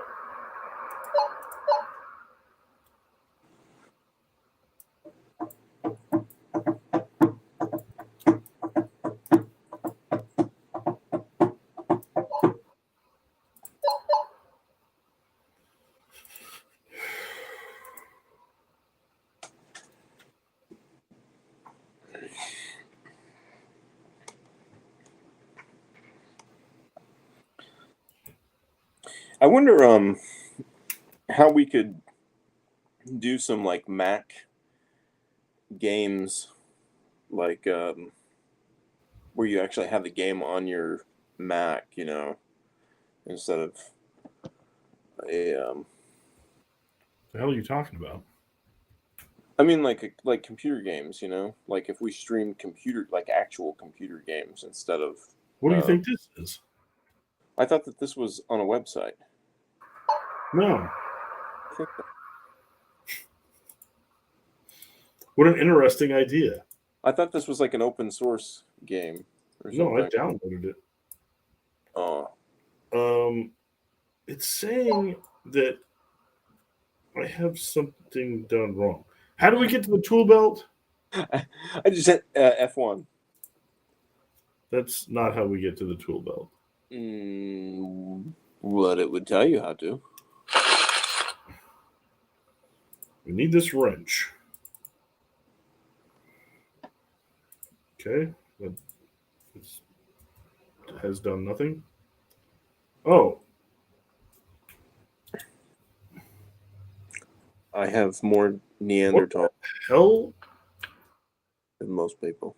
I wonder how we could do some like Mac games, like where you actually have the game on your Mac, instead of a The hell are you talking about? I mean, like computer games, like if we streamed actual computer games instead of. What do you think this is? I thought that this was on a website. No. What an interesting idea. I thought this was like an open source game or something. No, I downloaded it. Oh. It's saying that I have something done wrong. How do we get to the tool belt? I just hit F1. That's not how we get to the tool belt. What it would tell you how to. We need this wrench. Okay. That has done nothing. Oh. I have more Neanderthal Hell. than most people.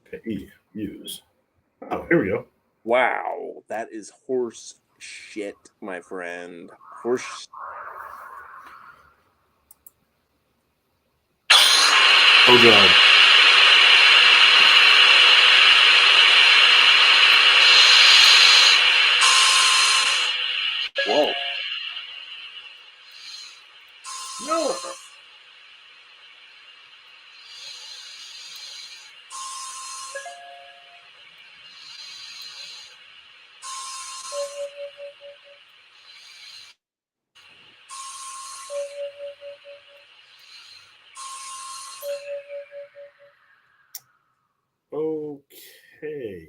Okay, use. Oh, here we go. Wow, that is horse shit, my friend. Horse. Oh, God. Whoa. No. Okay.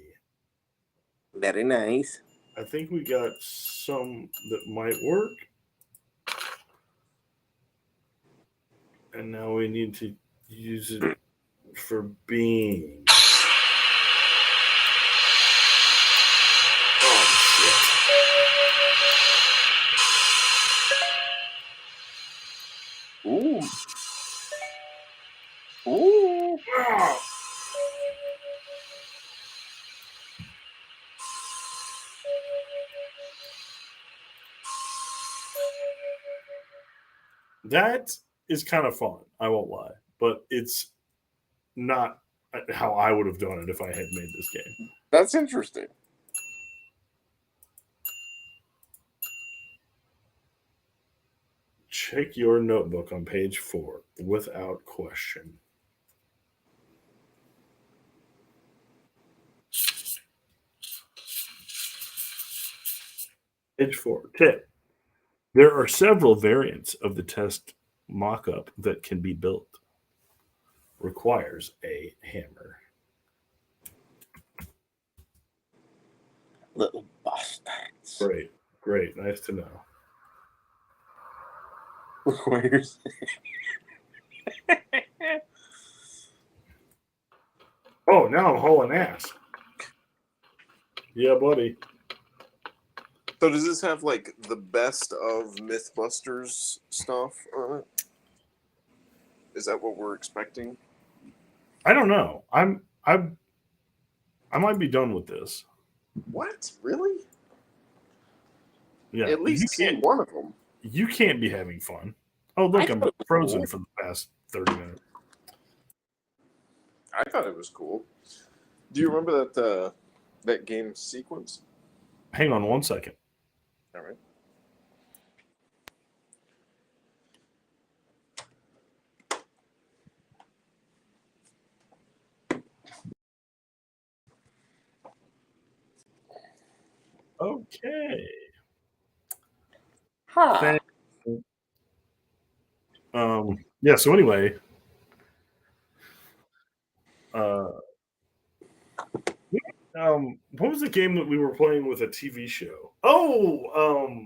Very nice. I think we got some that might work. And now we need to use it for beans. Ooh. Ooh. Wow. That is kind of fun, I won't lie, but it's not how I would have done it if I had made this game. That's interesting. Check your notebook on page 4 without question. Page 4. Tip. There are several variants of the test mock-up that can be built. requires a hammer. Little bastards. Great, great, nice to know. Requires. Oh, now I'm hauling ass. Yeah, buddy. So does this have like the best of Mythbusters stuff on it? Is that what we're expecting? I don't know. I might be done with this. What? Really? Yeah, At least see can't, one of them. you can't be having fun. Oh, look, I I'm thought it was frozen cool. for the past 30 minutes. I thought it was cool. Do you remember that that game sequence? Hang on one second. All right. Okay. Huh. Yeah, so anyway, what was the game that we were playing with a TV show? Oh,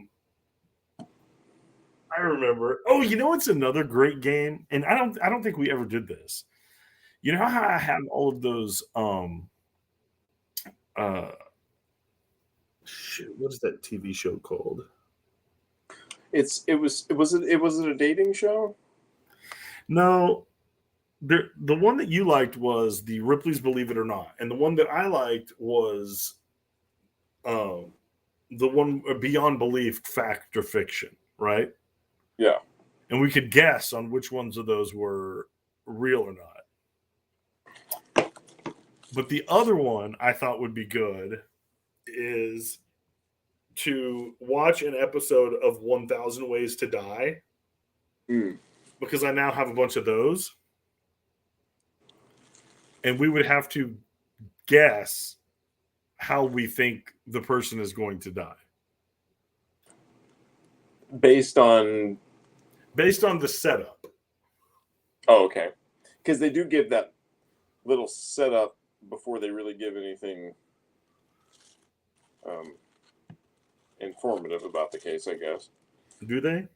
I remember. Oh, you know what's another great game? And I don't think we ever did this. You know how I have all of those shit, what is that TV show called? Was it a dating show? No, the one that you liked was the Ripley's Believe It or Not, and the one that I liked was the one Beyond Belief, Fact or Fiction, right? Yeah. And we could guess on which ones of those were real or not. But the other one I thought would be good is to watch an episode of 1000 Ways to Die, because I now have a bunch of those. And we would have to guess how we think the person is going to die. Based on the setup. Oh, okay. Because they do give that little setup before they really give anything informative about the case, I guess. Do they?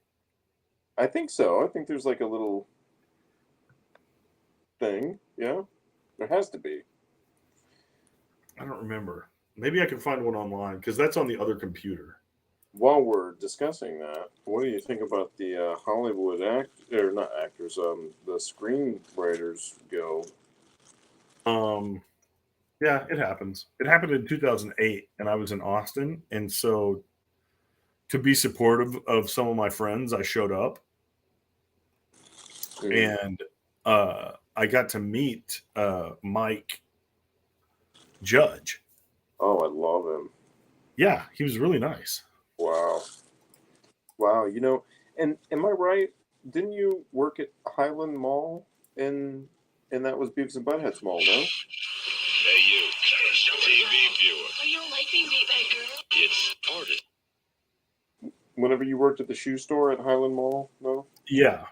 I think so. I think there's like a little thing. Yeah. There has to be. I don't remember. Maybe I can find one online because that's on the other computer. While we're discussing that, what do you think about the Hollywood the Screenwriters Guild? Yeah, it happens. It happened in 2008, and I was in Austin, and so to be supportive of some of my friends, I showed up, and I got to meet Mike Judge. Oh, I love him. Yeah, he was really nice. Wow. You know, and am I right? Didn't you work at Highland Mall and that was Beavis and Butthead's mall, no? Hey, you, TV viewer. Oh, you don't like being beat by a girl? It's artist. Whenever you worked at the shoe store at Highland Mall, no? Yeah.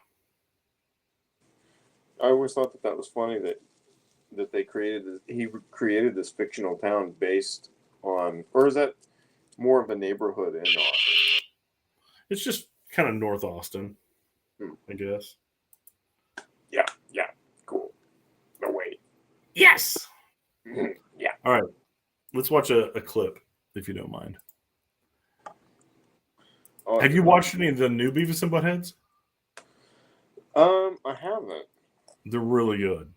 I always thought that was funny that he created this fictional town based on, or is that more of a neighborhood in Austin? It's just kind of North Austin, I guess. Yeah, cool. No, wait. Yes! Yeah. All right. Let's watch a clip, if you don't mind. Oh, Have you watched any of the new Beavis and Buttheads? I haven't. They're really good.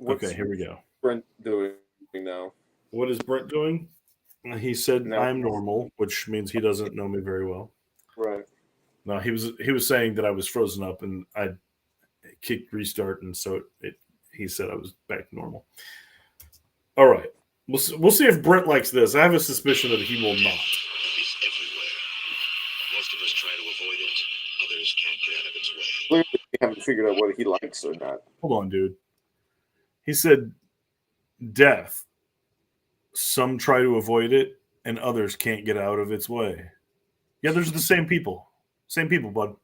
Okay, here we go. Brent doing now? What is Brent doing? He said, No. I'm normal, which means he doesn't know me very well. Right. No, he was saying that I was frozen up and I kicked restart, and so he said I was back to normal. All right. We'll see if Brent likes this. I have a suspicion that he will not. It's everywhere. Most of us try to avoid it. Others can't get out of its way. Clearly, we haven't figured out what he likes or not. Hold on, dude. He said, death. Some try to avoid it, and others can't get out of its way. Yeah, those are the same people. Same people, bud.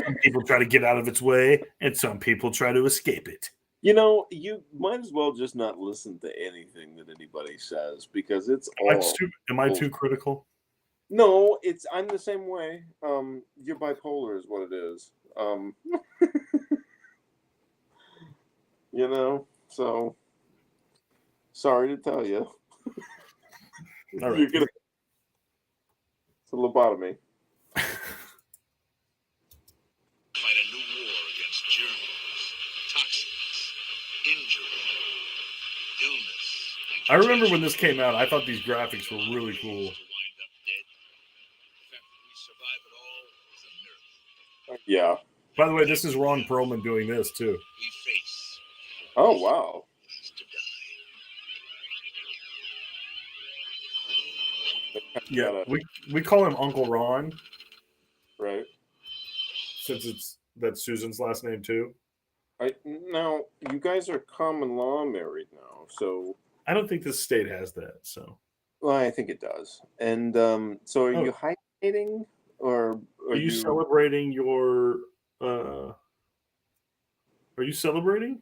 Some people try to get out of its way, and some people try to escape it. You know, you might as well just not listen to anything that anybody says because it's all. Am I too critical? No, I'm the same way. You're bipolar is what it is. You know, so sorry to tell you. All right. It's a lobotomy. Fight a new war against germs, toxins, injury, illness. I remember when this came out, I thought these graphics were really cool. Yeah. By the way, this is Ron Perlman doing this too. Oh wow. Yeah, we call him Uncle Ron, right? Since that's Susan's last name too. Now you guys are common law married now, so I don't think this state has that. So, well, I think it does. And so are you hibernating, or are you celebrating your? Are you celebrating?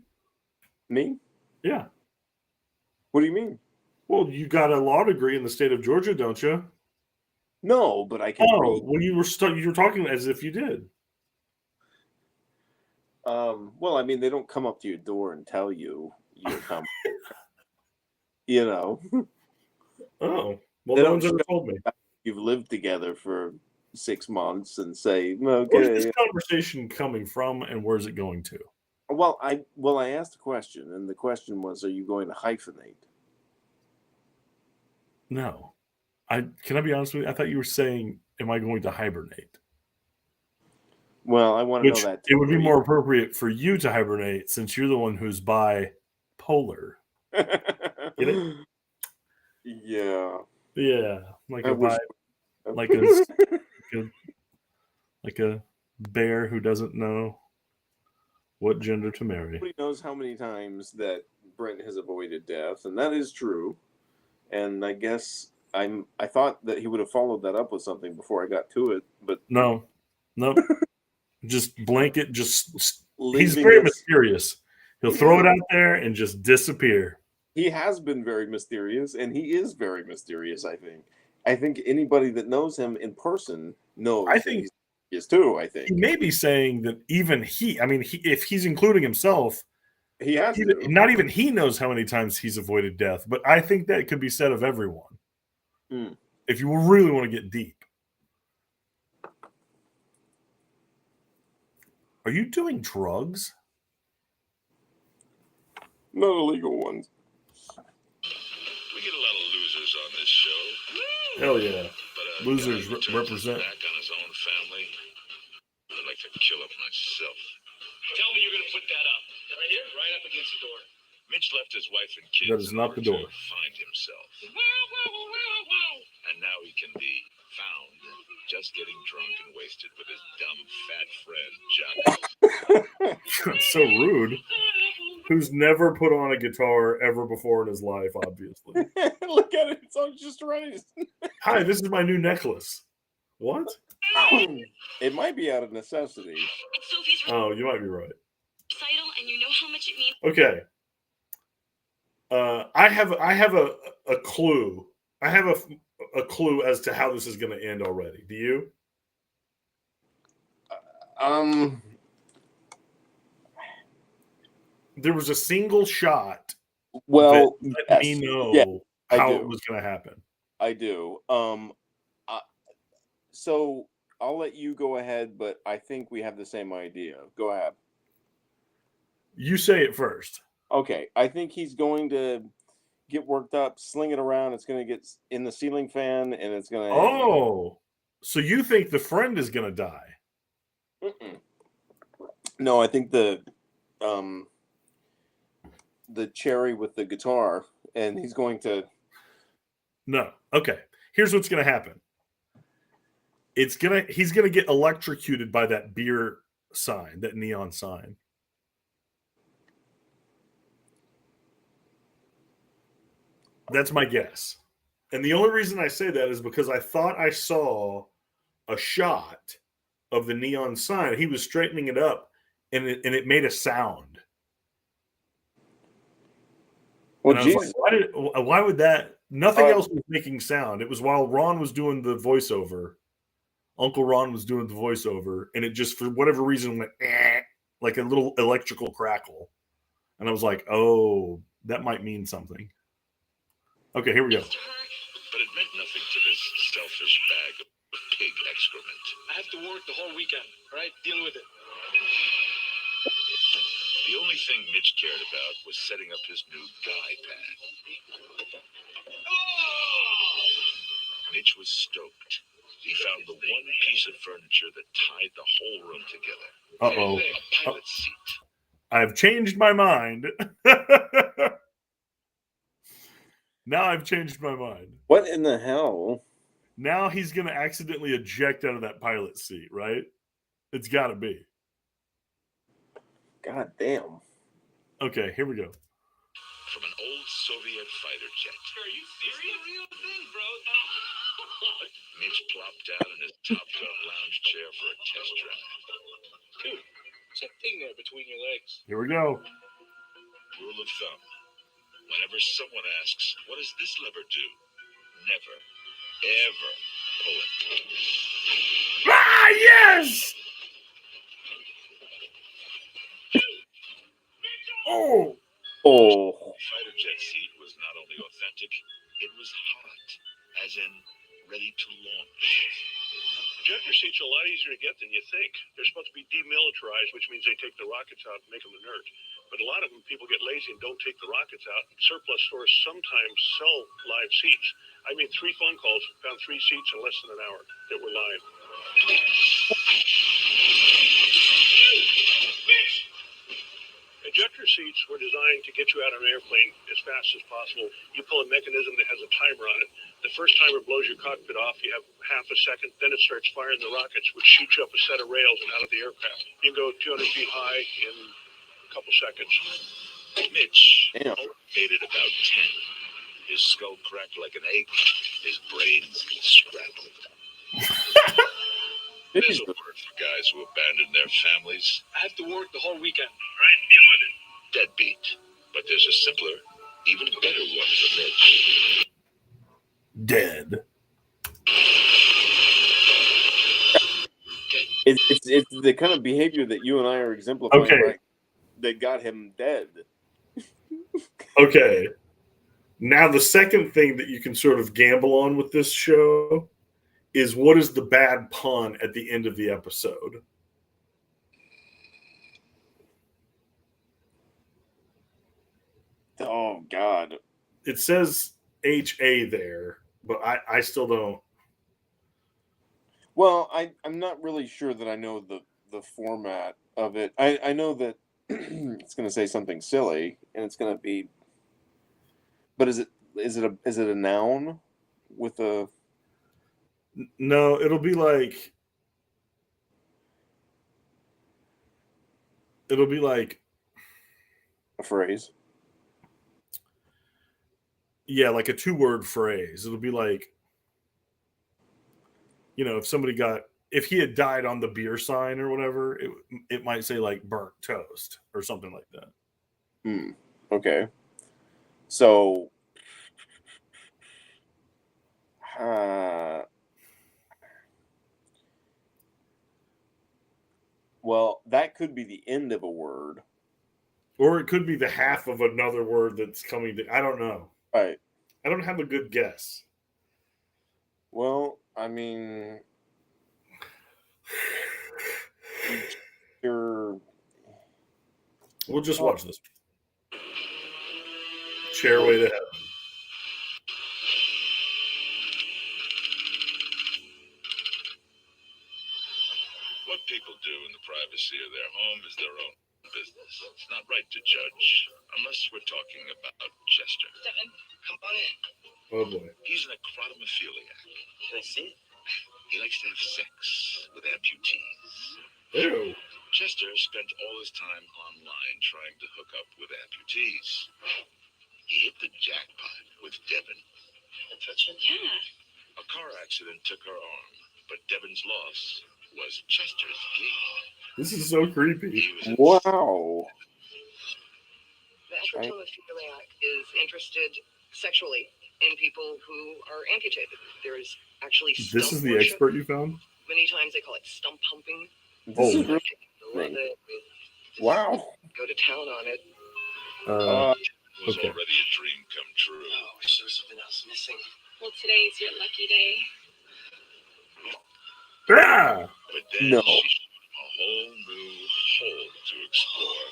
Me? Yeah. What do you mean? Well, you got a law degree in the state of Georgia, don't you? No, but I can. Oh, well, you were talking as if you did. Well, I mean, they don't come up to your door and tell you you're coming. You know. Oh, well, no one's ever told me. You've lived together for 6 months and say, "Okay." Where's this conversation coming from, and where's it going to? Well, I asked a question, and the question was, "Are you going to hyphenate?" No, can I be honest with you? I thought you were saying, "Am I going to hibernate?" Well, I want to know that. It would be more appropriate for you to hibernate since you're the one who's bipolar. Get it? Yeah. Yeah, like a bear who doesn't know what gender to marry. Nobody knows how many times that Brent has avoided death, and that is true. And I guess I thought that he would have followed that up with something before I got to it, but no, just blanket. He's very mysterious. He'll throw it out there and just disappear. He has been very mysterious, and he is very mysterious. I think anybody that knows him in person knows. I think he is too. I think he may be saying that even he. I mean, if he's including himself. He has not even he knows how many times he's avoided death, but I think that could be said of everyone. If you really want to get deep. Are you doing drugs? Not illegal ones. We get a lot of losers on this show. Hell yeah. But losers represent. Back on his own family. I'd like to kill him myself. Tell me you're going to put that up. Right here, right up against the door. Mitch left his wife and kids. That is not the door. To find himself. And now he can be found just getting drunk and wasted with his dumb fat friend, Jocko. That's so rude. Who's never put on a guitar ever before in his life, obviously. Look at it. It's all just right. Hi, this is my new necklace. What? It might be out of necessity. Oh, you might be right. And you know how much it means. Okay. I have a clue. I have a clue as to how this is going to end already. Do you? There was a single shot. Well, that let me know how it was going to happen. I do. So I'll let you go ahead, but I think we have the same idea. Go ahead. You say it first. Okay. I think he's going to get worked up, sling it around. It's going to get in the ceiling fan, and it's going to. Oh, so you think the friend is going to die? No, I think the cherry with the guitar, and he's going to. No. Okay. Here's what's going to happen. He's going to get electrocuted by that beer sign, that neon sign. That's my guess. And the only reason I say that is because I thought I saw a shot of the neon sign. He was straightening it up, and it made a sound. Well, And I was Jesus, like, why would that? Nothing Uh, else was making sound. It was while Ron was doing the voiceover. Uncle Ron was doing the voiceover, and it just, for whatever reason, went like a little electrical crackle. And I was like, oh, that might mean something. Okay, here we go. But it meant nothing to this selfish bag of pig excrement. I have to work the whole weekend, all right? Deal with it. The only thing Mitch cared about was setting up his new guy pad. Mitch was stoked. He found the one piece of furniture that tied the whole room together. Uh-oh. A pilot seat. I've changed my mind. Now I've changed my mind. what in the hell? Now he's going to accidentally eject out of that pilot seat, right? It's got to be. God damn. Okay, here we go. From an old Soviet fighter jet. Are you serious? Real thing, bro. Mitch plopped down in his top-top lounge chair for a test drive. Dude, there's a thing there between your legs. Here we go. Rule of thumb. Whenever someone asks, what does this lever do? Never, ever pull it. Ah, yes! Oh! Oh, The fighter jet seat was not only authentic, it was hot, as in ready to launch. Ejector seats are a lot easier to get than you think. They're supposed to be demilitarized, which means they take the rockets out and make them inert. But a lot of them, people get lazy and don't take the rockets out. Surplus stores sometimes sell live seats. I made 3 phone calls, found 3 seats in less than an hour that were live. Ejector seats were designed to get you out of an airplane as fast as possible. You pull a mechanism that has a timer on it. The first timer blows your cockpit off. You have half a second. Then it starts firing the rockets, which shoots you up a set of rails and out of the aircraft. You can go 200 feet high in a couple seconds. Mitch damn. made it about 10. His skull cracked like an egg. His brains scrambled. There's a word for guys who abandon their families. I have to work the whole weekend, right? Deal with it. Deadbeat. But there's a simpler, even better one for Mitch. Dead. It's the kind of behavior that you and I are exemplifying, Okay. right? That got him dead. Okay. Now, the second thing that you can sort of gamble on with this show is what is the bad pun at the end of the episode? Oh God. It says HA there, but I still don't. Well, I'm not really sure that I know the format of it. I know that it's going to say something silly, and it's going to be. But is it a noun with a? No, it'll be like A phrase. yeah, like a 2-word phrase. It'll be like, if he had died on the beer sign or whatever, it might say like burnt toast or something like that. Okay. So. Well, that could be the end of a word. Or it could be the half of another word that's coming to, I don't know. Right. I don't have a good guess. Well, I mean, you're. We'll just watch this. Chairway to Heaven. What people do in the privacy of their home is their own business. It's not right to judge, unless we're talking about Chester. Devin, Come on in. Oh boy. He's an acrotomophiliac. Can I see it? He likes to have sex with amputees. Ew. Chester spent all his time online trying to hook up with amputees. He hit the jackpot with Devin. Yeah. A car accident took her arm, but Devon's loss was Chester's gain. This is so creepy. He was Wow. The epitomophilia is interested sexually in people who are amputated. There is actually stump This is the worship. expert you found? Many times they call it stump humping. This is Oh. really Love it. Just wow. Go to town on it. It was Okay. already a dream come true. I wish there was something else missing. Well, today's your lucky day. Ah! But then No. she showed him a whole new hole to explore.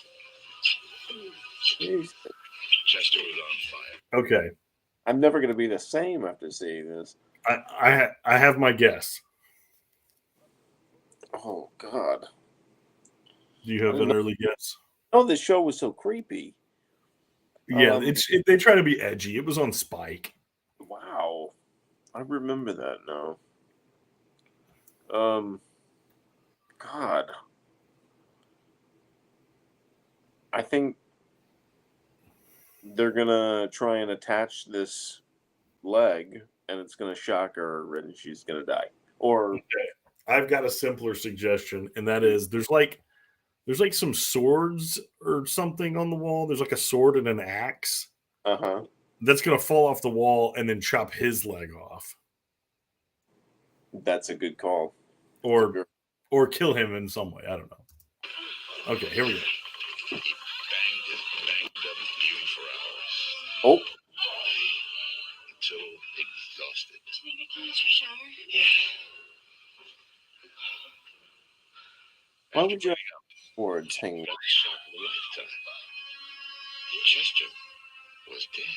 Jeez. Chester was on fire. Okay. I'm never going to be the same after seeing this. I have my guess. Oh, God. Do you have an early guess? Oh, this show was so creepy. Yeah, they try to be edgy. It was on Spike. Wow. I remember that now. God. I think they're gonna try and attach this leg, and it's gonna shock her, and she's gonna die. Or I've got a simpler suggestion, and that is there's like some swords or something on the wall. There's like a sword and an axe that's gonna fall off the wall and then chop his leg off, that's a good call. or kill him in some way. I don't know. Okay, here we go. He banged up even for hours. Oh, Until exhausted. Do you think I can use your shower? why would you have swords hanging? Got the shock of a lifetime. Chester was dead.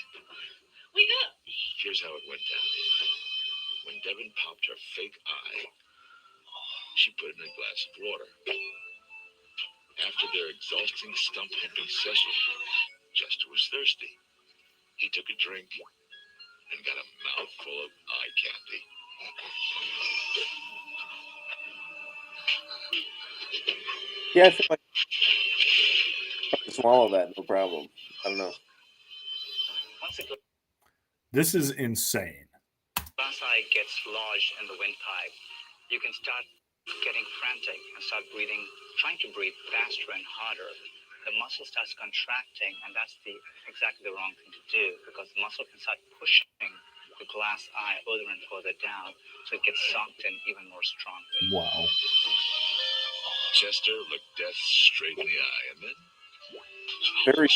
Wake up! Here's how it went down. When Devon popped her fake eye, she put it in a glass of water. After their exhausting stump humping session, Chester was thirsty. He took a drink and got a mouthful of eye candy. Yeah, I feel like I can swallow that, no problem. I don't know. This is insane. Glass eye gets lodged in the windpipe. You can start getting frantic and start breathing, trying to breathe faster and harder. The muscle starts contracting, and that's exactly the wrong thing to do, because the muscle can start pushing the glass eye further and further down, so it gets sucked in even more strongly. Wow. Chester looked death straight in the eye, and then Very.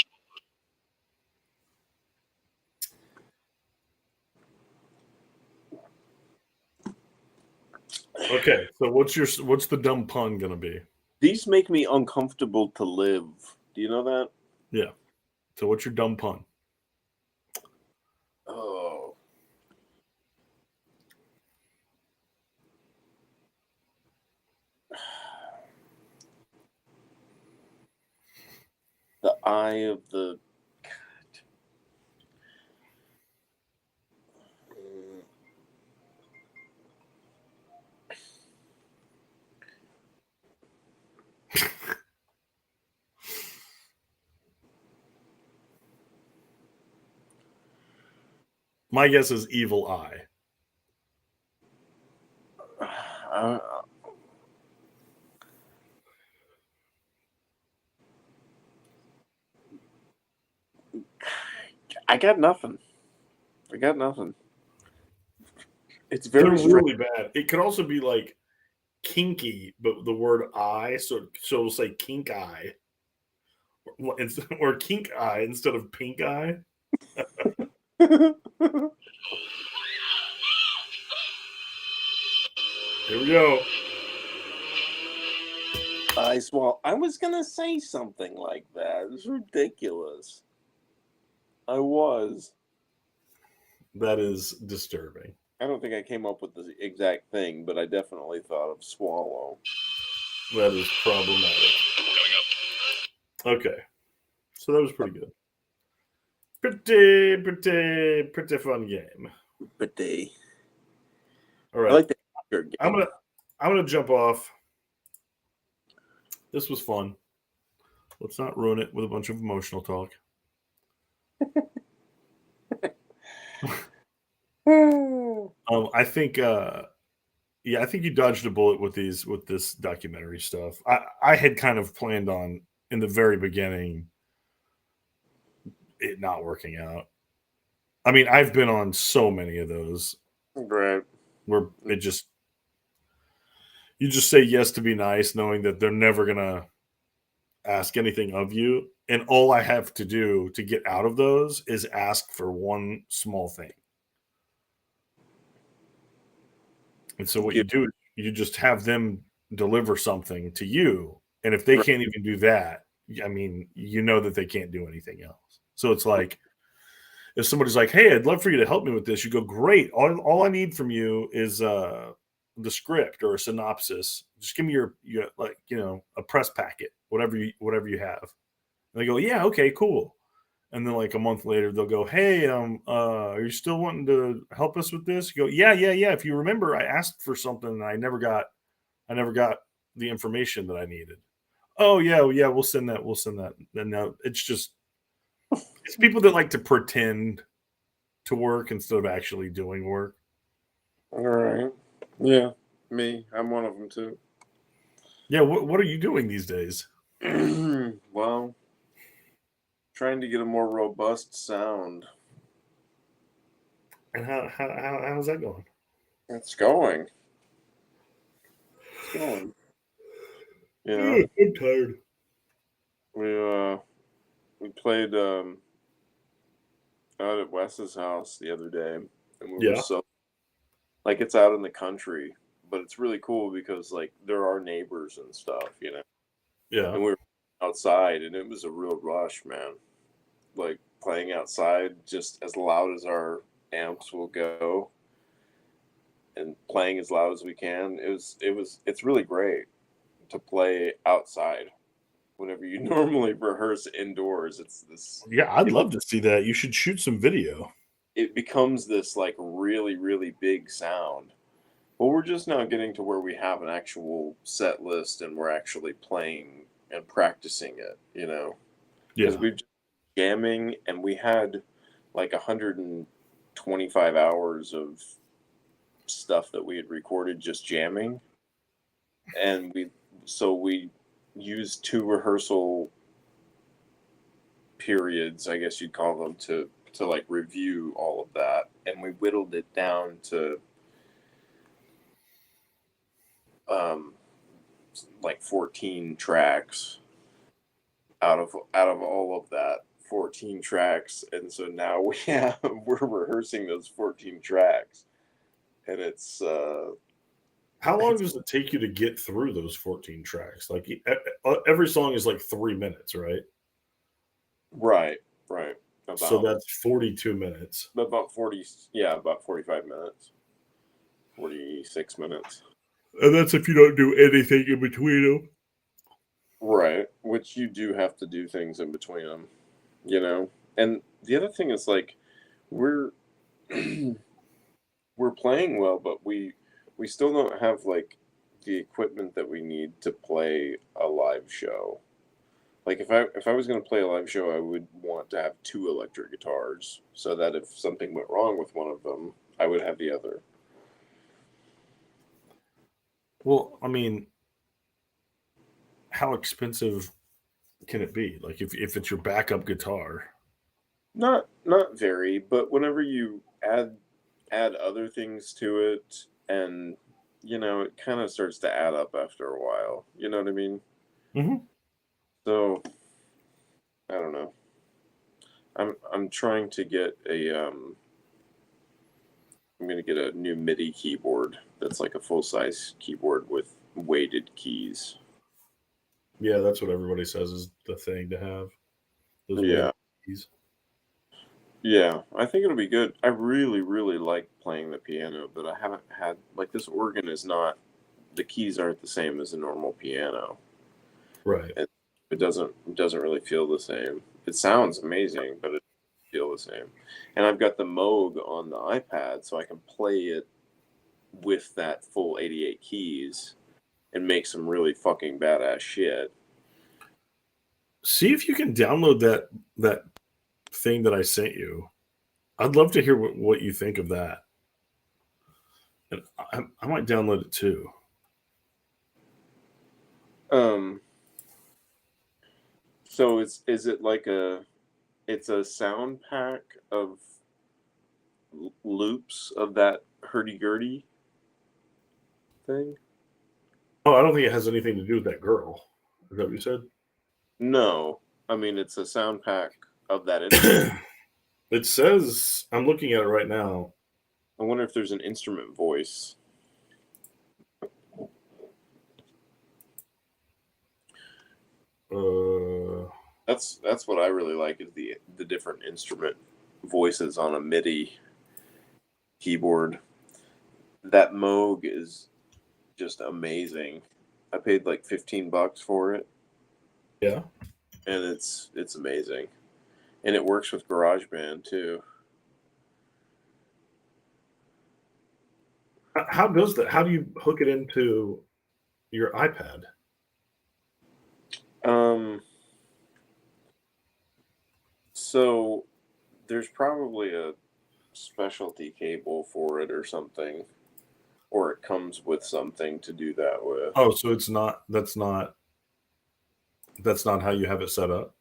Okay, so what's the dumb pun gonna be? These make me uncomfortable to live. Do you know that? Yeah. So what's your dumb pun? Oh. The eye of the. My guess is evil eye. I got nothing. It's They're very strange. really bad. It could also be like kinky, but the word eye, so it'll say kink eye, or kink eye instead of pink eye. Here we go. I swallow. I was gonna say something like that. It's ridiculous. I was. That is disturbing. I don't think I came up with the exact thing, but I definitely thought of swallow. That is problematic. Okay. So that was pretty good. Pretty fun game. But they. All I right. like the. I'm gonna jump off. This was fun. Let's not ruin it with a bunch of emotional talk. I think yeah, I think you dodged a bullet with this documentary stuff. I had kind of planned on in the very beginning it not working out. I mean, I've been on so many of those Right. where it just you just say yes to be nice, knowing that they're never gonna ask anything of you. And all I have to do to get out of those is ask for one small thing. And so what Yeah. you do, you just have them deliver something to you. And if they Right. can't even do that, I mean, you know that they can't do anything else. So it's like if somebody's like, "Hey, I'd love for you to help me with this," you go, "Great. All I need from you is the script or a synopsis. Just give me your like, a press packet, whatever you have." And they go, "Yeah, okay, cool." And then like a month later, they'll go, "Hey, are you still wanting to help us with this?" You go, "Yeah, yeah, yeah. If you remember, I asked for something and I never got the information that I needed." "Oh yeah, well, yeah, we'll send that. We'll send that." And now it's people that like to pretend to work instead of actually doing work. All right. Yeah. Me. I'm one of them too. Yeah, what are you doing these days? Well, trying to get a more robust sound. And how's that going? It's going. It's going. You know, I'm tired. we played out at Wes's house the other day, and we were Yeah, so like it's out in the country, but it's really cool because like there are neighbors and stuff, yeah. and we were outside, and it was a real rush, man. Like playing outside just as loud as our amps will go and playing as loud as we can. It's really great to play outside whenever you normally rehearse indoors. It's this Yeah, I'd it, love to see that. You should shoot some video. it becomes this like really really big sound. Well, we're just now getting to where we have an actual set list and we're actually playing and practicing it, because Yeah. we've jamming and we had like 125 hours of stuff that we had recorded just jamming, and we used two rehearsal periods, I guess you'd call them, to like review all of that, and we whittled it down to um like 14 tracks out of all of that 14 tracks. And so now we're rehearsing those 14 tracks, and How long it's does it take you to get through those 14 tracks? Like every song is like 3 minutes, right? right, right, So about that's 42 minutes. 40, yeah, about 45 minutes, 46 minutes. And that's if you don't do anything in between them. Right, which you do have to do things in between them, and the other thing is like we're we're playing well, but we still don't have like the equipment that we need to play a live show. Like if I was going to play a live show, I would want to have two electric guitars so that if something went wrong with one of them, I would have the other. Well, I mean, how expensive can it be? Like if it's your backup guitar. Not very, but whenever you add other things to it, and it kind of starts to add up after a while. You know what I mean? Hmm. So I don't know. I'm trying to get I'm gonna get a new MIDI keyboard that's like a full size keyboard with weighted keys. Yeah, that's what everybody says is the thing to have. Those weighted Yeah, keys. yeah. I think it'll be good. I really, really like playing the piano, but I haven't had like this organ is not the keys aren't the same as a normal piano. Right. It doesn't really feel the same. It sounds amazing, but it doesn't feel the same. And I've got the Moog on the iPad, so I can play it with that full 88 keys and make some really fucking badass shit. See if you can download that thing that I sent you. I'd love to hear what you think of that. And I might download it too. So is it like it's a sound pack of loops of that hurdy-gurdy thing? Oh, I don't think it has anything to do with that girl. Is that what you said? No, I mean it's a sound pack of that instrument. It says, I'm looking at it right now. I wonder if there's an instrument voice. That's what I really like, is the different instrument voices on a MIDI keyboard. That Moog is just amazing. I paid like $15 for it, Yeah. and it's amazing. And it works with GarageBand too. How does that? How do you hook it into your iPad? So there's probably a specialty cable for it or something, or it comes with something to do that with. Oh, so it's not. That's not how you have it set up.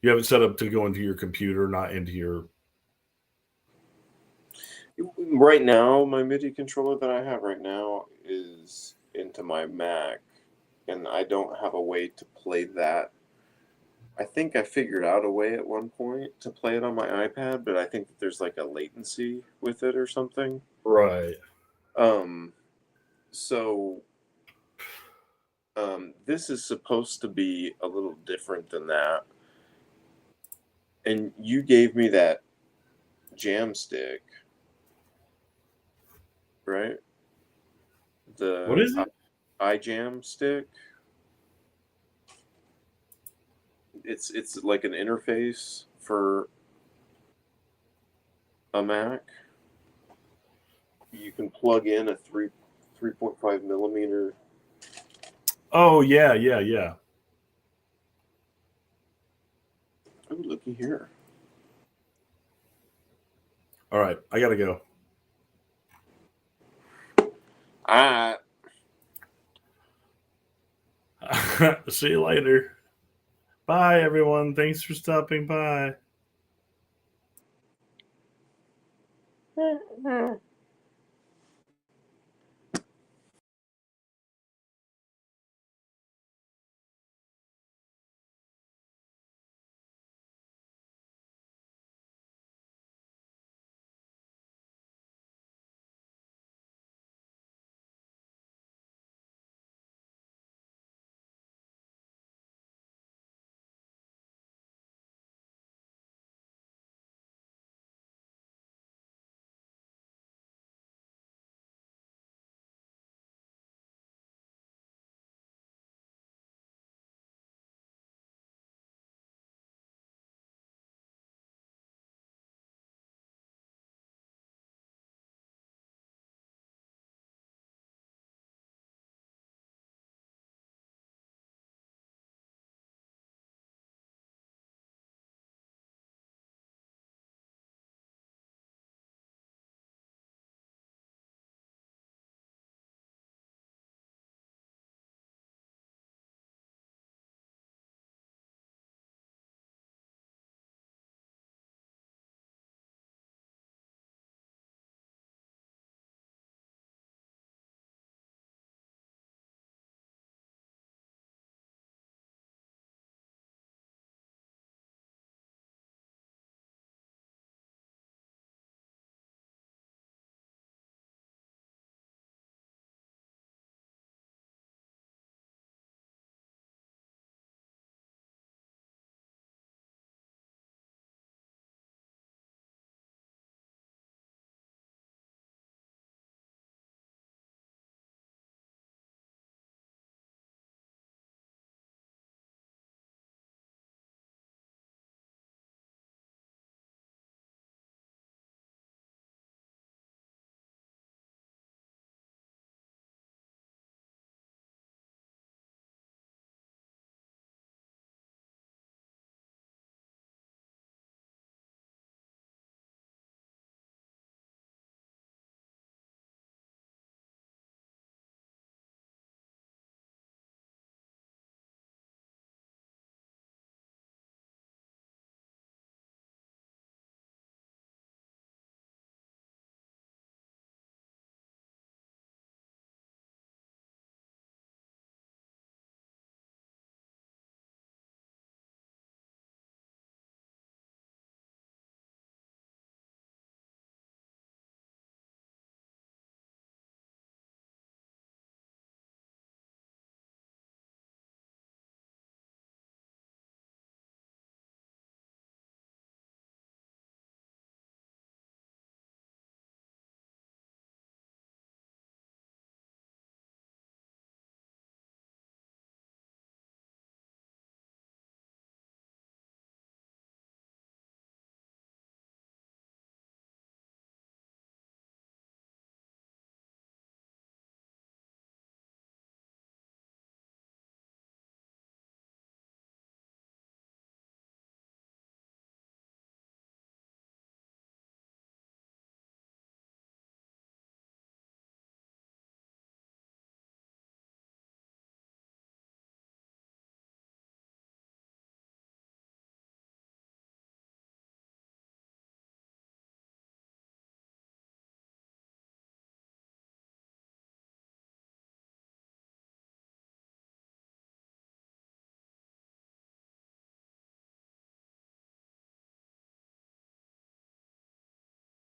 You have it set up to go into your computer, not into your. Right now, my MIDI controller that I have right now is into my Mac, and I don't have a way to play that. I think I figured out a way at one point to play it on my iPad, but I think that there's like a latency with it or something. Right. So this is supposed to be a little different than that. And you gave me that jam stick, right? What is it? iJam stick. It's like an interface for a Mac. You can plug in a 3.5 millimeter. Oh yeah. Oh, looky here. All right, I gotta go. Ah, See you later. Bye, everyone. Thanks for stopping by.